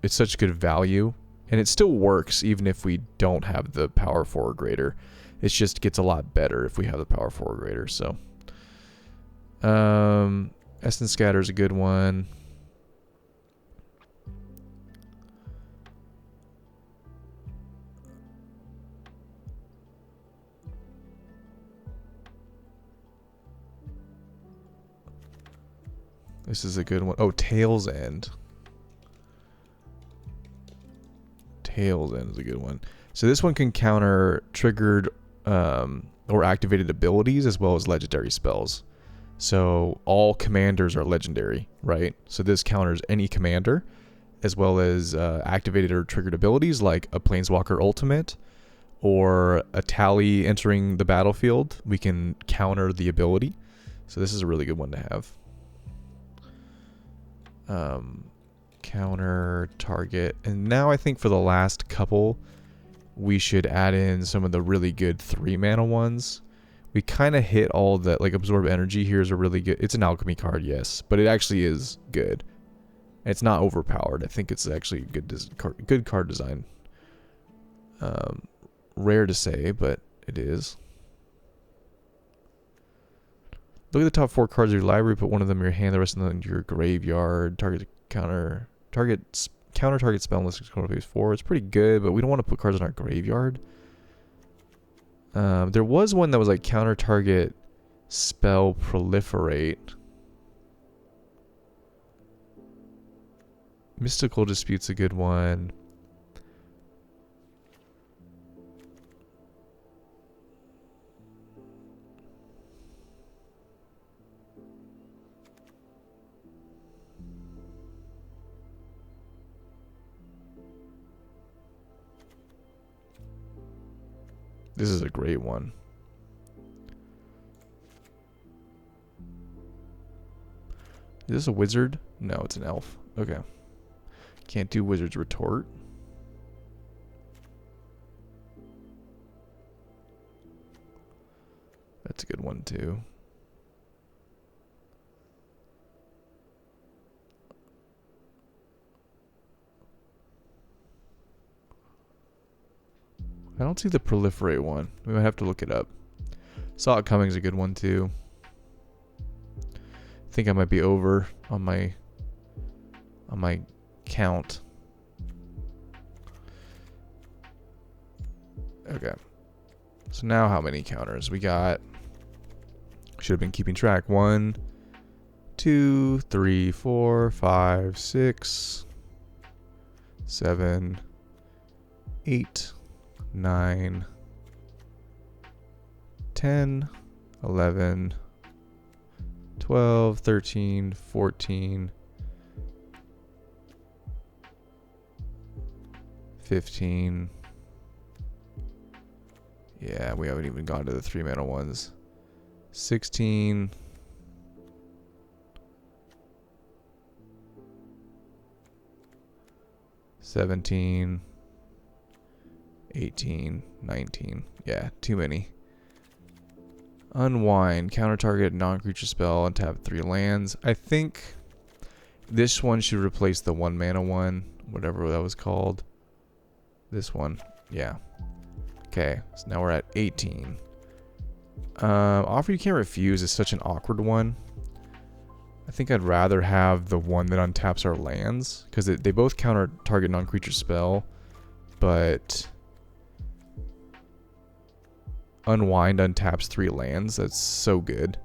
value, and it still works even if we don't have the power 4 or greater. It just gets a lot better if we have the power 4 or greater. So, Essence Scatter is a good one. This is a good one. Oh, Tail's End. Tail's End is a good one. So this one can counter triggered or activated abilities as well as legendary spells. So all commanders are legendary, right? So this counters any commander as well as activated or triggered abilities like a Planeswalker Ultimate or a Tally entering the battlefield. We can counter the ability. So this is a really good one to have. counter, target. And now I think for the last couple, we should add in some of the really good 3-mana ones. We kind of hit all the, like, absorb energy here is a really good, it's an alchemy card, yes, but it actually is good. It's not overpowered. I think it's actually a good card design. Rare to say, but it is. Look at the top 4 cards of your library. Put one of them in your hand, the rest of them in your graveyard. Counter target spell unless it's phase 4. It's pretty good, but we don't want to put cards in our graveyard. There was one that was like counter target spell proliferate. Mystical Dispute's a good one. This is a great one. Is this a wizard? No, it's an elf. Okay. Can't do Wizard's Retort. That's a good one too. I don't see the proliferate one. We might have to look it up. Saw It Coming's a good one too. I think I might be over on my count. Okay. So now how many counters? We got, should have been keeping track. 1, 2, 3, 4, 5, 6, 7, 8, 9, 10, 11, 12, 13, 14, 15. Yeah, we haven't even gone to the 3-mana ones. 16. 17. 18, 19. Yeah, too many. Unwind. Counter target non-creature spell. Untap 3 lands. I think this one should replace the 1-mana one. Whatever that was called. This one. Yeah. Okay, so now we're at 18. Offer You Can't Refuse is such an awkward one. I think I'd rather have the one that untaps our lands. Because they both counter target non-creature spell. But Unwind untaps 3 lands. That's so good,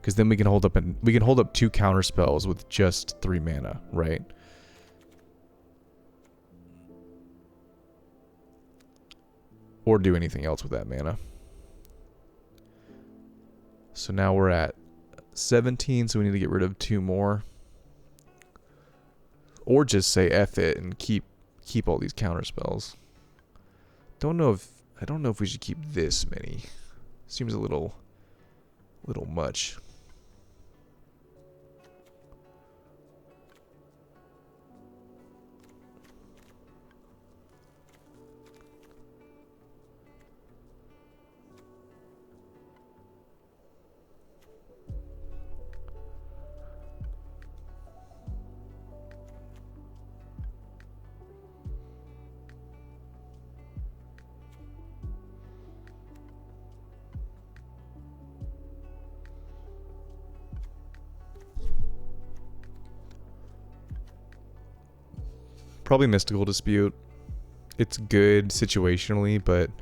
because then we can hold up 2 counter spells with just 3 mana, right? Or do anything else with that mana. So now we're at 17, so we need to get rid of 2 more, or just say F it and keep all these counter spells. I don't know if we should keep this many. Seems a little much. Probably Mystical Dispute. It's good situationally, but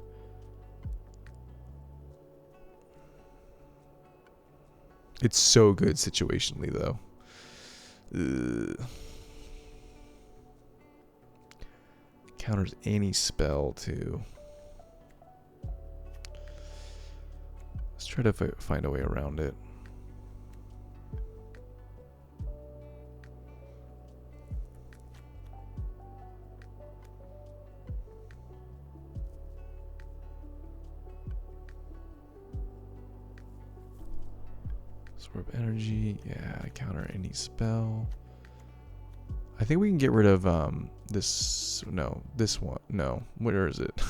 it's so good situationally, though. Counters any spell, too. Let's try to find a way around it. Absorb energy, yeah, counter any spell. I think we can get rid of this. No, this one. No, where is it?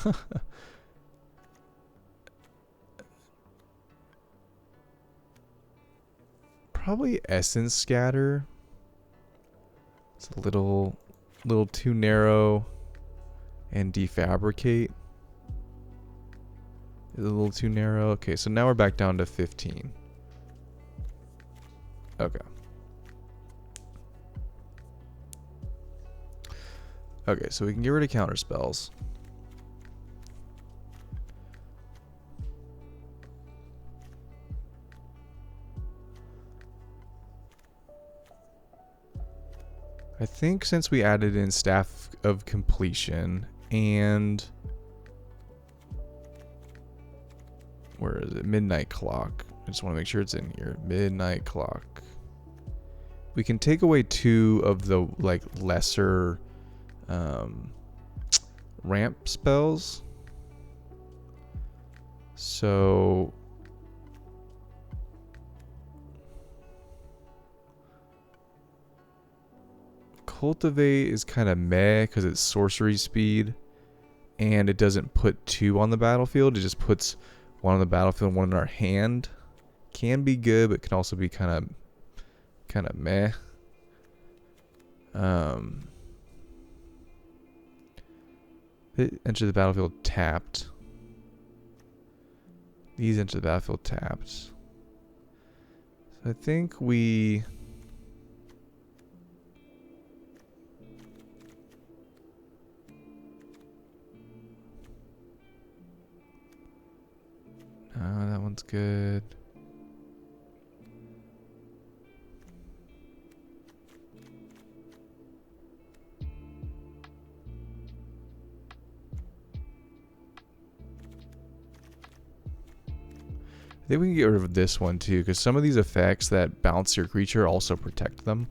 Probably essence scatter. It's a little too narrow. And defabricate is a little too narrow. Okay, so now we're back down to 15. Okay. Okay, so we can get rid of counter spells. I think since we added in Staff of Completion and where is it? Midnight Clock. I just want to make sure it's in here. Midnight Clock. We can take away 2 of the like lesser ramp spells. So Cultivate is kind of meh because it's sorcery speed and it doesn't put 2 on the battlefield. It just puts 1 on the battlefield and 1 in our hand. Can be good, but can also be kind of meh. It enter the battlefield tapped. These enter the battlefield tapped. So I think we... No, that one's good. I think we can get rid of this one too, because some of these effects that bounce your creature also protect them.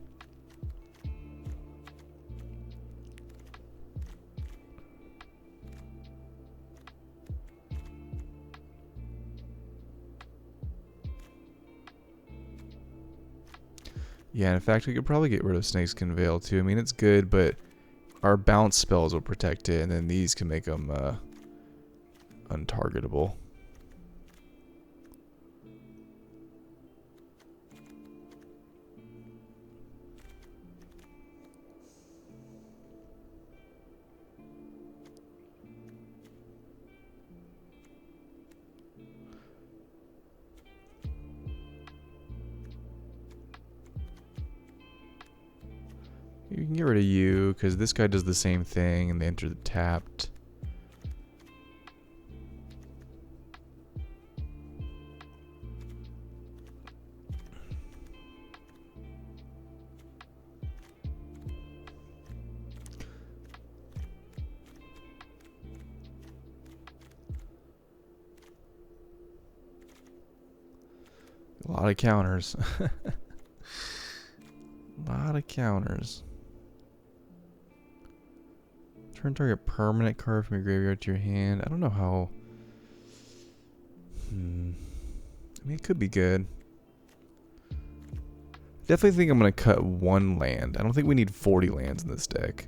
Yeah, in fact, we could probably get rid of Snakeskin Veil too. I mean, it's good, but our bounce spells will protect it, and then these can make them untargetable. You can get rid of you, because this guy does the same thing, and they enter the tapped. A lot of counters. A lot of counters. Turn target permanent card from your graveyard to your hand. I don't know how... I mean, it could be good. Definitely think I'm going to cut 1 land. I don't think we need 40 lands in this deck.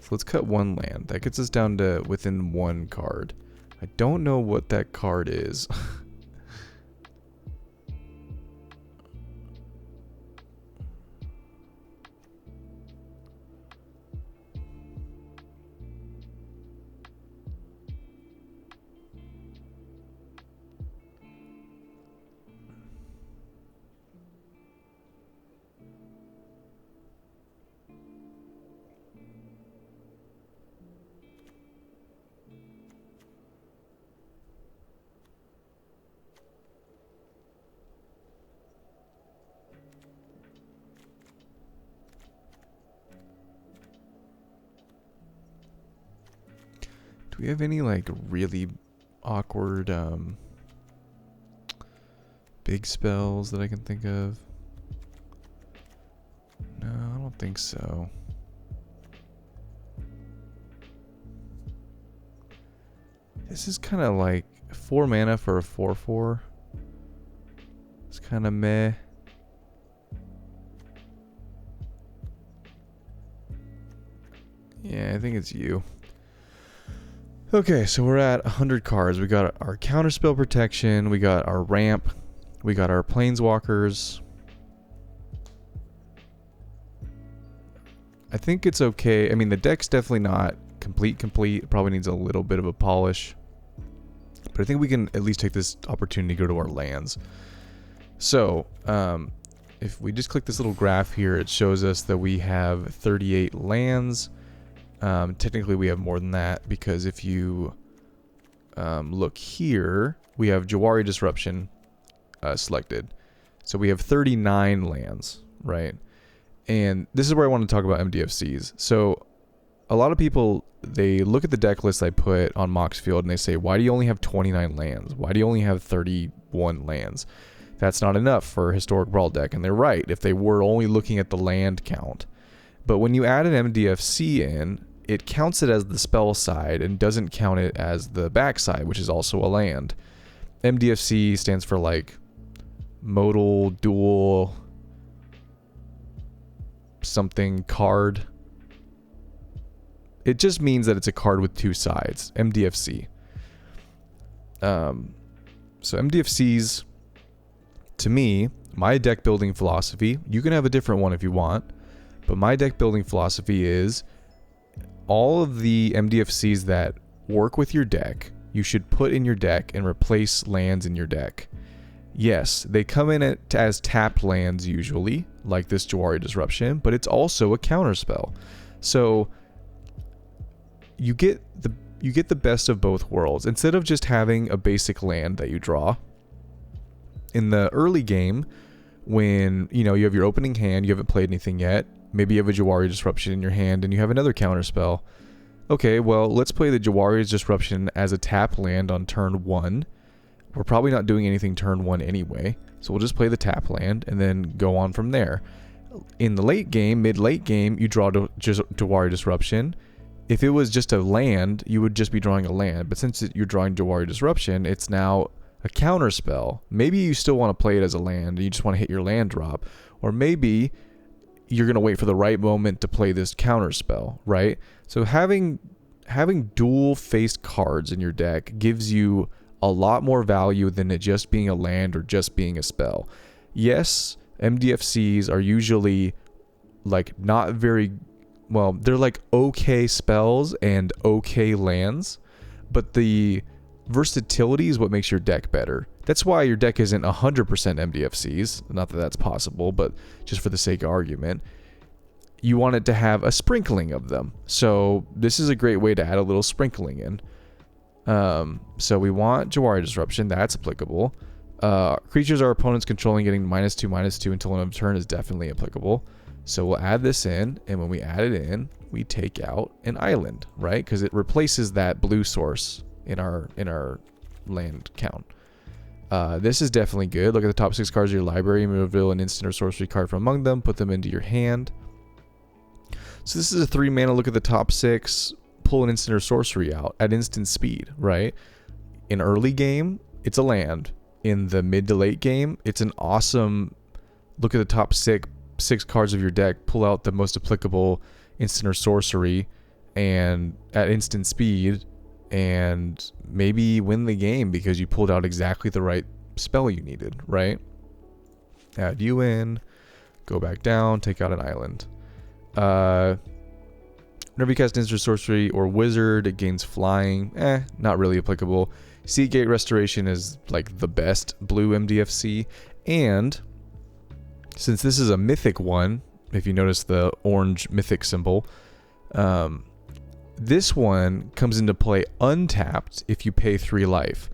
So let's cut 1 land. That gets us down to within 1 card. I don't know what that card is. Do we have any like really awkward big spells that I can think of? No, I don't think so. This is kind of like 4 mana for a 4/4. It's kind of meh. Yeah, I think it's you. Okay, so we're at 100 cards. We got our counterspell protection, we got our ramp, we got our planeswalkers. I think it's okay. I mean, the deck's definitely not complete. It probably needs a little bit of a polish. But I think we can at least take this opportunity to go to our lands. So, if we just click this little graph here, it shows us that we have 38 lands. Technically, we have more than that because if you look here, we have Jawari Disruption selected. So we have 39 lands, right? And this is where I want to talk about MDFCs. So a lot of people, they look at the deck list I put on Moxfield and they say, why do you only have 29 lands? Why do you only have 31 lands? That's not enough for a historic brawl deck. And they're right if they were only looking at the land count. But when you add an MDFC in, it counts it as the spell side and doesn't count it as the backside, which is also a land. MDFC stands for like modal dual something card. It just means that it's a card with two sides. MDFC. So MDFCs, to me, my deck building philosophy, you can have a different one if you want, but my deck building philosophy is all of the MDFCs that work with your deck, you should put in your deck and replace lands in your deck. Yes, they come in as tapped lands usually, like this Jawari Disruption, but it's also a counterspell. So you get the best of both worlds. Instead of just having a basic land that you draw, in the early game, when you have your opening hand, you haven't played anything yet, maybe you have a Jawari Disruption in your hand and you have another counterspell. Okay, well, let's play the Jawari Disruption as a tap land on turn 1. We're probably not doing anything turn 1 anyway, so we'll just play the tap land and then go on from there. In the late game, mid-late game, you draw Jawari Disruption. If it was just a land, you would just be drawing a land, but since you're drawing Jawari Disruption, it's now a counterspell. Maybe you still want to play it as a land and you just want to hit your land drop, or maybe you're going to wait for the right moment to play this counterspell, right? So having dual-faced cards in your deck gives you a lot more value than it just being a land or just being a spell. Yes, MDFCs are usually like not very well, they're like okay spells and okay lands, but the versatility is what makes your deck better. That's why your deck isn't 100% MDFCs, not that that's possible, but just for the sake of argument, you want it to have a sprinkling of them. So this is a great way to add a little sprinkling in. So we want Jawari Disruption, that's applicable. Creatures our opponents controlling getting -2/-2 until end of turn is definitely applicable. So we'll add this in, and when we add it in, we take out an island, right? Because it replaces that blue source in our land count. This is definitely good. Look at the top 6 cards of your library, reveal an instant or sorcery card from among them, put them into your hand. So this is a 3 mana, look at the top 6, pull an instant or sorcery out at instant speed, right? In early game, it's a land. In the mid to late game, it's an awesome, look at the top 6 cards of your deck, pull out the most applicable instant or sorcery and at instant speed, and maybe win the game because you pulled out exactly the right spell you needed, right? Add you in, go back down, take out an island. Whenever you cast instant sorcery or wizard, it gains flying. Not really applicable. Sea Gate Restoration is like the best blue MDFC, and since this is a mythic one, if you notice the orange mythic symbol, this one comes into play untapped if you pay 3 life.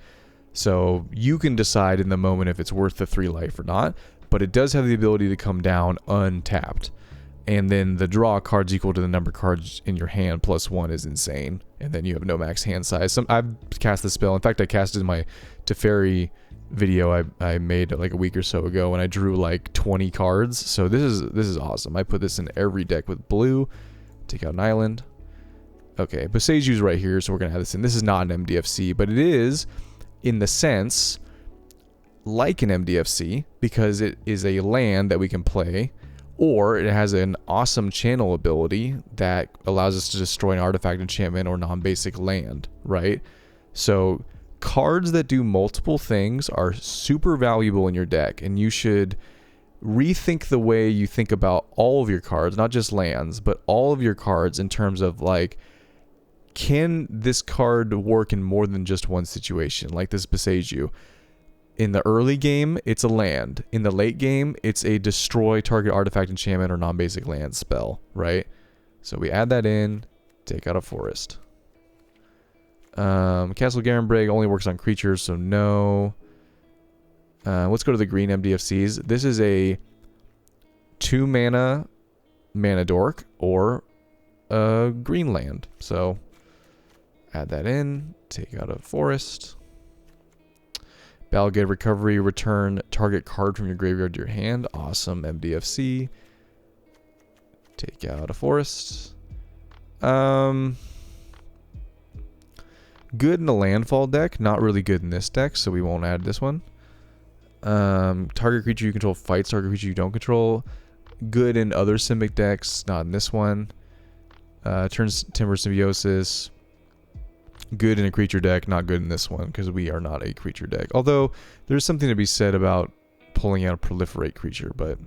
So you can decide in the moment if it's worth the 3 life or not, but it does have the ability to come down untapped. And then the draw cards equal to the number of cards in your hand plus 1 is insane. And then you have no max hand size. I've cast the spell. In fact, I cast it in my Teferi video I made like a week or so ago, and I drew like 20 cards. So this is awesome. I put this in every deck with blue. Take out an island. Okay, Boseju's right here, so we're gonna have this in. This is not an MDFC, but it is, in the sense, like an MDFC because it is a land that we can play, Or it has an awesome channel ability that allows us to destroy an artifact, enchantment, or non-basic land, right? So cards that do multiple things are super valuable in your deck, and you should rethink the way you think about all of your cards, not just lands, but all of your cards in terms of like, can this card work in more than just one situation? Like this Beseju. In the early game, it's a land. In the late game, it's a destroy target artifact, enchantment, or non-basic land spell, right? So we add that in, take out a forest. Castle Garenbrig only works on creatures, so no. Let's go to the green MDFCs. This is a 2 mana dork or a green land. So add that in, take out a forest. Balgate Recovery, return target card from your graveyard to your hand. Awesome MDFC. Take out a forest. Good in the landfall deck, not really good in this deck, so we won't add this one. Target creature you control fights target creature you don't control. Good in other Simic decks, not in this one. Turns Timber Symbiosis. Good in a creature deck, not good in this one, because we are not a creature deck. Although, there's something to be said about pulling out a proliferate creature, but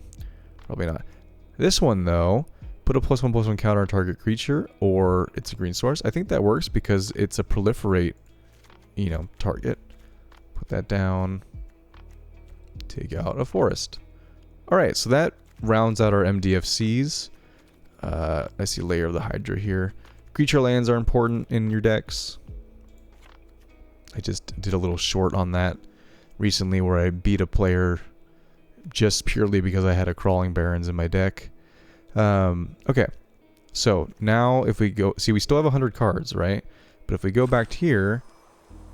probably not. This one, though, put a +1/+1 counter on target creature, or it's a green source. I think that works because it's a proliferate, target. Put that down. Take out a forest. Alright, so that rounds out our MDFCs. I see Layer of the Hydra here. Creature lands are important in your decks. I just did a little short on that recently where I beat a player just purely because I had a Crawling Barrens in my deck. Okay, so now if we go... See, we still have 100 cards, right? But if we go back to here...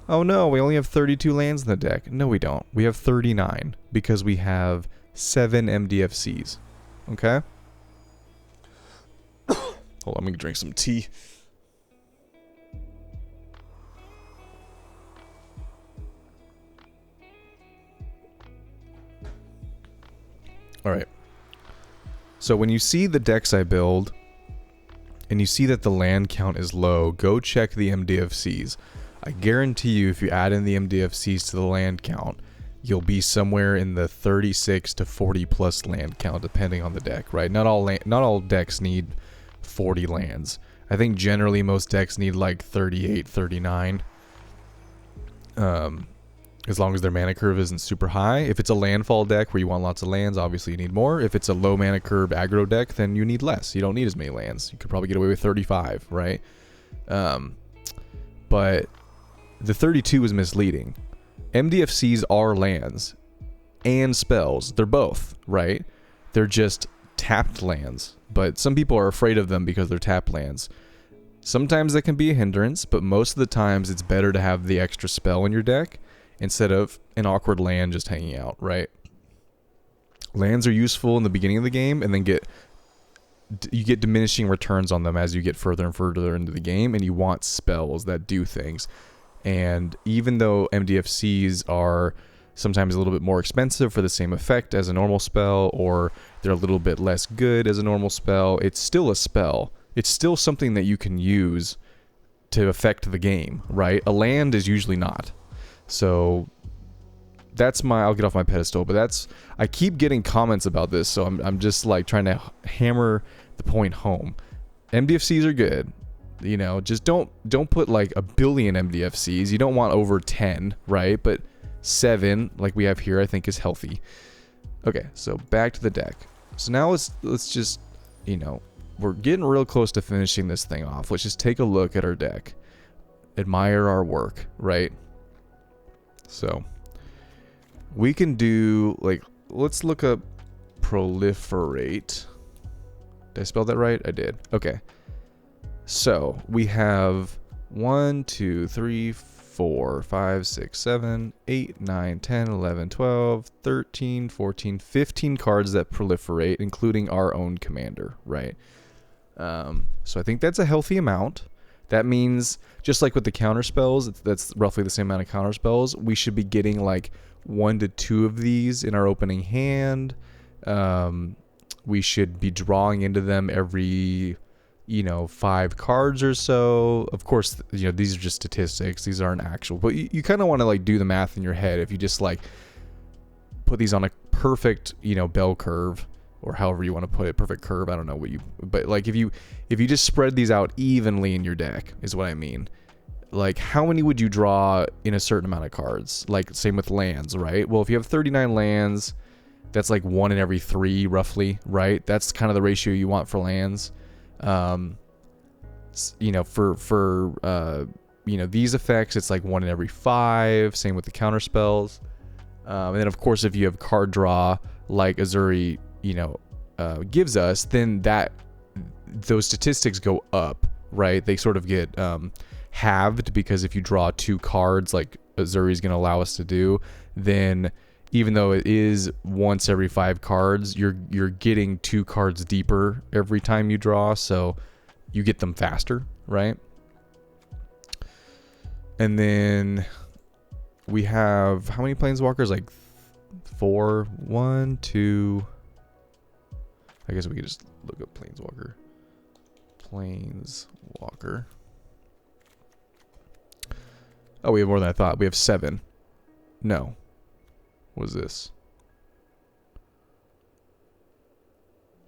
Oh no, we only have 32 lands in the deck. No, we don't. We have 39 because we have 7 MDFCs. Okay? Hold on, let me drink some tea. Alright. So when you see the decks I build, and you see that the land count is low, go check the MDFCs. I guarantee you if you add in the MDFCs to the land count, you'll be somewhere in the 36 to 40 plus land count depending on the deck, right? Not all decks need 40 lands. I think generally most decks need like 38, 39. As long as their mana curve isn't super high. If it's a landfall deck where you want lots of lands, obviously you need more. If it's a low mana curve aggro deck, then you need less. You don't need as many lands. You could probably get away with 35, right? But the 32 is misleading. MDFCs are lands and spells. They're both, right? They're just tapped lands. But some people are afraid of them because they're tapped lands. Sometimes that can be a hindrance, but most of the times it's better to have the extra spell in your deck instead of an awkward land just hanging out, right? Lands are useful in the beginning of the game, and then you get diminishing returns on them as you get further and further into the game, and you want spells that do things. And even though MDFCs are sometimes a little bit more expensive for the same effect as a normal spell, or they're a little bit less good as a normal spell, it's still a spell. It's still something that you can use to affect the game, right? A land is usually not. So that's I'll get off my pedestal, but I keep getting comments about this, so I'm just like trying to hammer the point home. MDFCs are good. Just don't put like a billion MDFCs. You don't want over 10, right? But 7, like we have here, I think is healthy. Okay, so back to the deck. So now let's just, we're getting real close to finishing this thing off. Let's just take a look at our deck. Admire our work, right? So we can do, like, let's look up proliferate. Did I spell that right? I did. Okay. So we have 1, 2, 3, 4, 5, 6, 7, 8, 9, 10, 11, 12, 13, 14, 15 cards that proliferate, including our own commander, right? So I think that's a healthy amount. That means, just like with the counter spells, that's roughly the same amount of counter spells. We should be getting like 1 to 2 of these in our opening hand. we should be drawing into them every, you know, 5 cards or so. Of course, you know, these are just statistics. These aren't actual. But you kind of want to like do the math in your head. If you just like put these on a perfect, you know, bell curve, or however you want to put it, perfect curve. I don't know what you, but like if you just spread these out evenly in your deck is what I mean. Like how many would you draw in a certain amount of cards? Like same with lands, right? Well, if you have 39 lands, that's like 1 in every 3 roughly, right? That's kind of the ratio you want for lands. You know, for you know, these effects, it's like 1 in every 5. Same with the counter spells. And then of course, if you have card draw like Ezuri, you know, gives us, then those statistics go up, right? They sort of get halved, because if you draw 2 cards like Ezuri is going to allow us to do, then even though it is once every 5 cards, you're getting 2 cards deeper every time you draw, so you get them faster, right? And then we have how many planeswalkers? Like 4. 1, 2. I guess we could just look up planeswalker. Planeswalker. Oh, we have more than I thought. We have 7. No. What is this?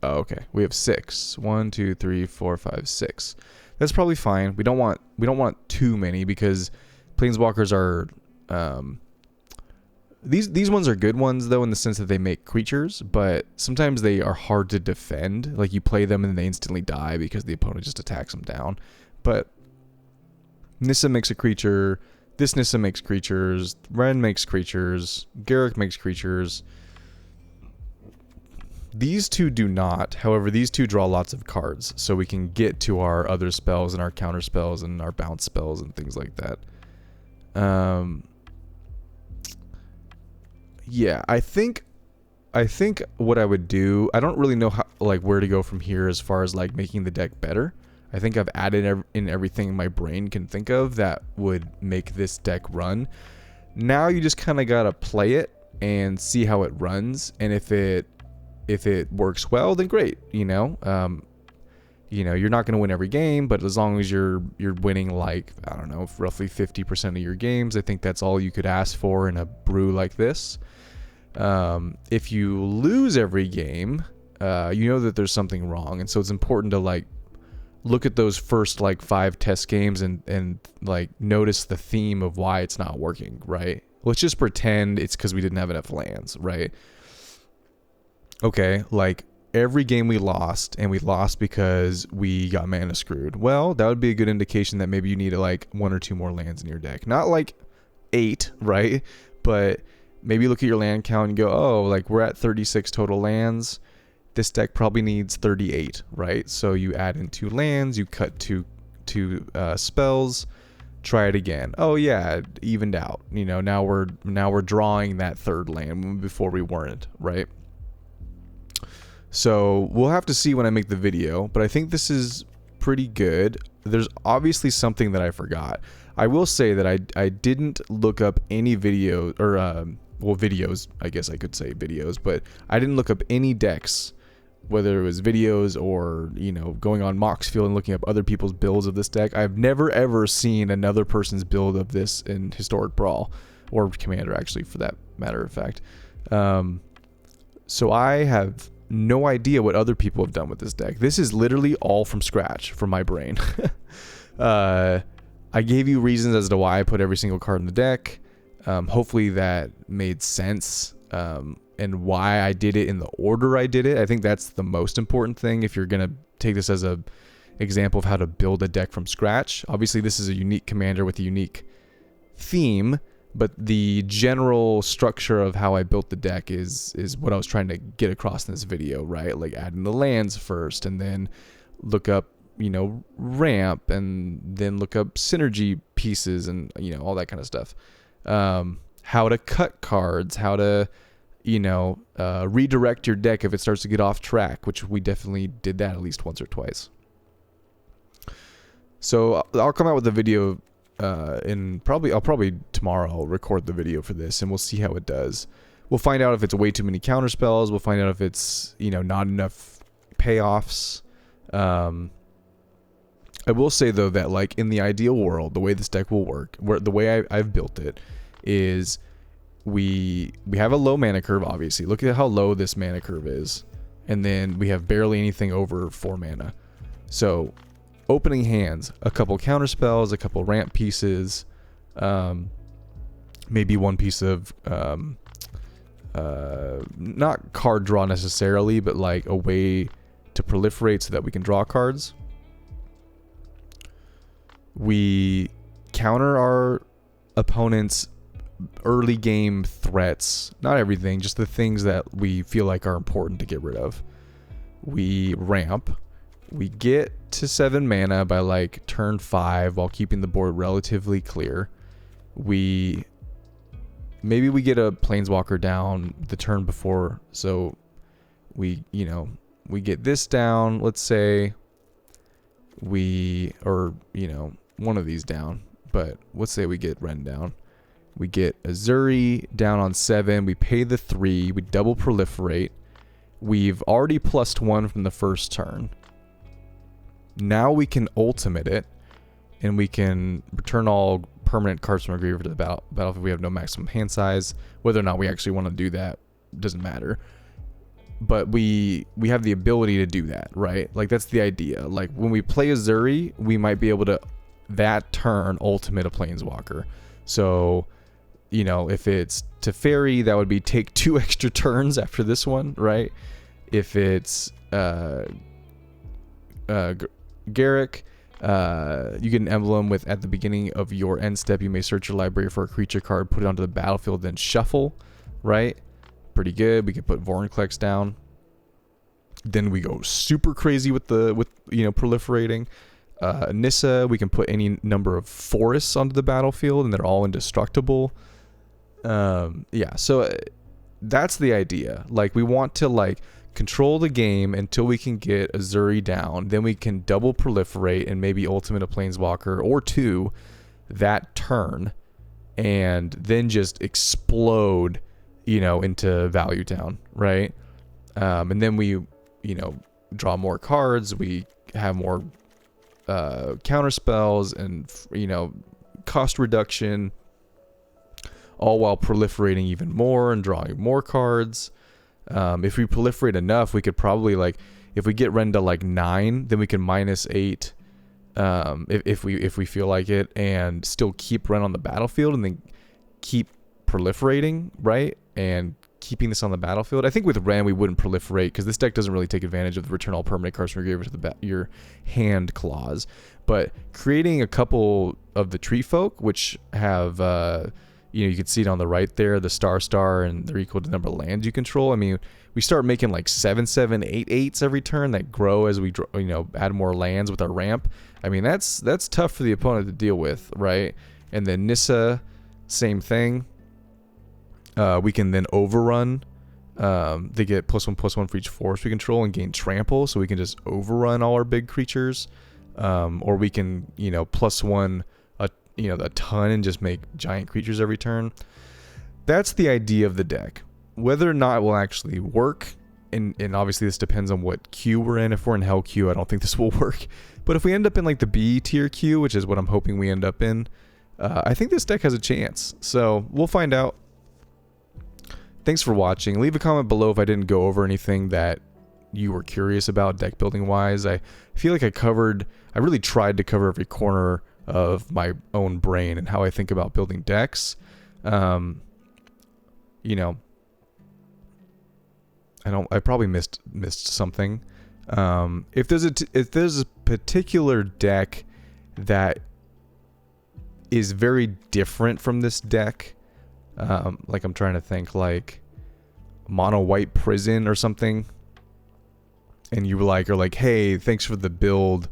Oh, okay. We have 6. 1, 2, 3, 4, 5, 6. That's probably fine. We don't want too many, because planeswalkers are these ones are good ones though, in the sense that they make creatures, but sometimes they are hard to defend. Like you play them and they instantly die because the opponent just attacks them down. But Nissa makes a creature. This Nissa makes creatures. Ren makes creatures. Garruk makes creatures. These 2 do not. However, these 2 draw lots of cards, so we can get to our other spells and our counter spells and our bounce spells and things like that. Yeah, I think what I would do, I don't really know how, like, where to go from here as far as like making the deck better. I think I've added in everything my brain can think of that would make this deck run. Now you just kind of gotta play it and see how it runs, and if it works well, then great. You know, you're not gonna win every game, but as long as you're winning, like, I don't know, roughly 50% of your games, I think that's all you could ask for in a brew like this. If you lose every game, you know that there's something wrong, and so it's important to like look at those first like 5 test games and like notice the theme of why it's not working, right? Let's just pretend it's because we didn't have enough lands, right? Okay, like every game we lost, and we lost because we got mana screwed. Well, that would be a good indication that maybe you need like 1 or 2 more lands in your deck. Not like 8, right? But maybe look at your land count and go, oh, like we're at 36 total lands. This deck probably needs 38, right? So you add in 2 lands, you cut 2 spells, try it again. Oh yeah, it evened out. You know, now we're drawing that 3rd land before we weren't, right? So we'll have to see when I make the video, but I think this is pretty good. There's obviously something that I forgot. I will say that I didn't look up any video, or well, videos, I guess I could say videos, but I didn't look up any decks, whether it was videos or, you know, going on Moxfield and looking up other people's builds of this deck. I've never ever seen another person's build of this in Historic Brawl, or Commander actually, for that matter of fact. So I have no idea what other people have done with this deck. This is literally all from scratch from my brain. I gave you reasons as to why I put every single card in the deck. Hopefully that made sense, and why I did it in the order I did it. I think that's the most important thing if you're going to take this as a example of how to build a deck from scratch. Obviously, this is a unique commander with a unique theme, but the general structure of how I built the deck is what I was trying to get across in this video, right? Like adding the lands first, and then look up, you know, ramp, and then look up synergy pieces, and, you know, all that kind of stuff. How to cut cards, how to, you know, redirect your deck if it starts to get off track, which we definitely did that at least once or twice. So I'll come out with a video I'll probably tomorrow I'll record the video for this, and we'll see how it does. We'll find out if it's way too many counter spells. We'll find out if it's, you know, not enough payoffs. I will say though that like in the ideal world, the way this deck will work, the way I've built it, is we have a low mana curve. Obviously, look at how low this mana curve is, and then we have barely anything over 4 mana. So opening hands, a couple counter spells, a couple ramp pieces, maybe one piece of not card draw necessarily, but like a way to proliferate so that we can draw cards. We counter our opponent's early game threats, not everything, just the things that we feel like are important to get rid of. We ramp. We get to 7 mana by like turn 5 while keeping the board relatively clear. Maybe we get a planeswalker down the turn before, so we get this down. Let's say one of these down, but let's say we get Ren down. We get Ezuri down on 7. We pay the 3. We double proliferate. We've already +1 from the first turn. Now we can ultimate it, and we can return all permanent cards from our graveyard to the battlefield if we have no maximum hand size. Whether or not we actually want to do that doesn't matter. But we have the ability to do that, right? Like that's the idea. Like when we play Ezuri, we might be able to that turn ultimate a planeswalker. So, you know, if it's Teferi, that would be take 2 extra turns after this one, right? If it's Garrick, you get an emblem with at the beginning of your end step, you may search your library for a creature card, put it onto the battlefield, then shuffle, right? Pretty good. We can put Vorinclex down. Then we go super crazy with proliferating. Nissa, we can put any number of forests onto the battlefield, and they're all indestructible. Yeah, so that's the idea. Like we want to like control the game until we can get Ezuri down. Then we can double proliferate and maybe ultimate a planeswalker or 2 that turn, and then just explode, into Value Town, right? And then we, draw more cards. We have more counter spells and, cost reduction, all while proliferating even more and drawing more cards. If we proliferate enough, we could probably if we get Ren to 9, then we can -8 if we feel like it, and still keep Ren on the battlefield and then keep proliferating, right? And keeping this on the battlefield. I think with Ren we wouldn't proliferate because this deck doesn't really take advantage of the return all permanent cards from your graveyard to your hand clause. But creating a couple of the tree folk, which have you can see it on the right there, the star, and they're equal to the number of lands you control. I mean, we start making 7/7, 8/8s every turn that grow as we add more lands with our ramp. I mean, that's tough for the opponent to deal with, right? And then Nissa, same thing. We can then overrun. They get +1/+1 for each forest we control and gain trample, so we can just overrun all our big creatures. Or we can, +1 a ton and just make giant creatures every turn. That's the idea of the deck. Whether or not it will actually work, and obviously this depends on what queue we're in. If we're in Hell queue, I don't think this will work. But if we end up in the B tier queue, which is what I'm hoping we end up in, I think this deck has a chance. So we'll find out. Thanks for watching. Leave a comment below if I didn't go over anything that you were curious about deck building wise. I feel like I really tried to cover every corner of my own brain and how I think about building decks. I probably missed something. If there's a particular deck that is very different from this deck, I'm trying to think, mono white prison or something, and you are like, hey, thanks for the build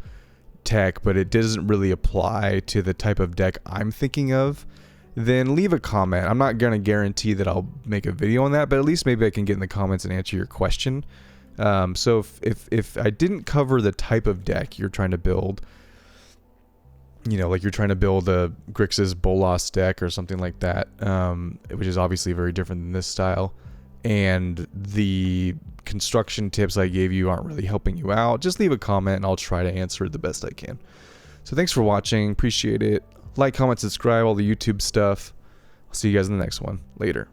tech, but it doesn't really apply to the type of deck I'm thinking of, then leave a comment. I'm not going to guarantee that I'll make a video on that, but at least maybe I can get in the comments and answer your question. So if I didn't cover the type of deck you're trying to build, you're trying to build a Grixis Bolas deck or something like that, which is obviously very different than this style, and the construction tips I gave you aren't really helping you out, just leave a comment and I'll try to answer it the best I can. So thanks for watching. Appreciate it. Like, comment, subscribe, all the YouTube stuff. I'll see you guys in the next one. Later.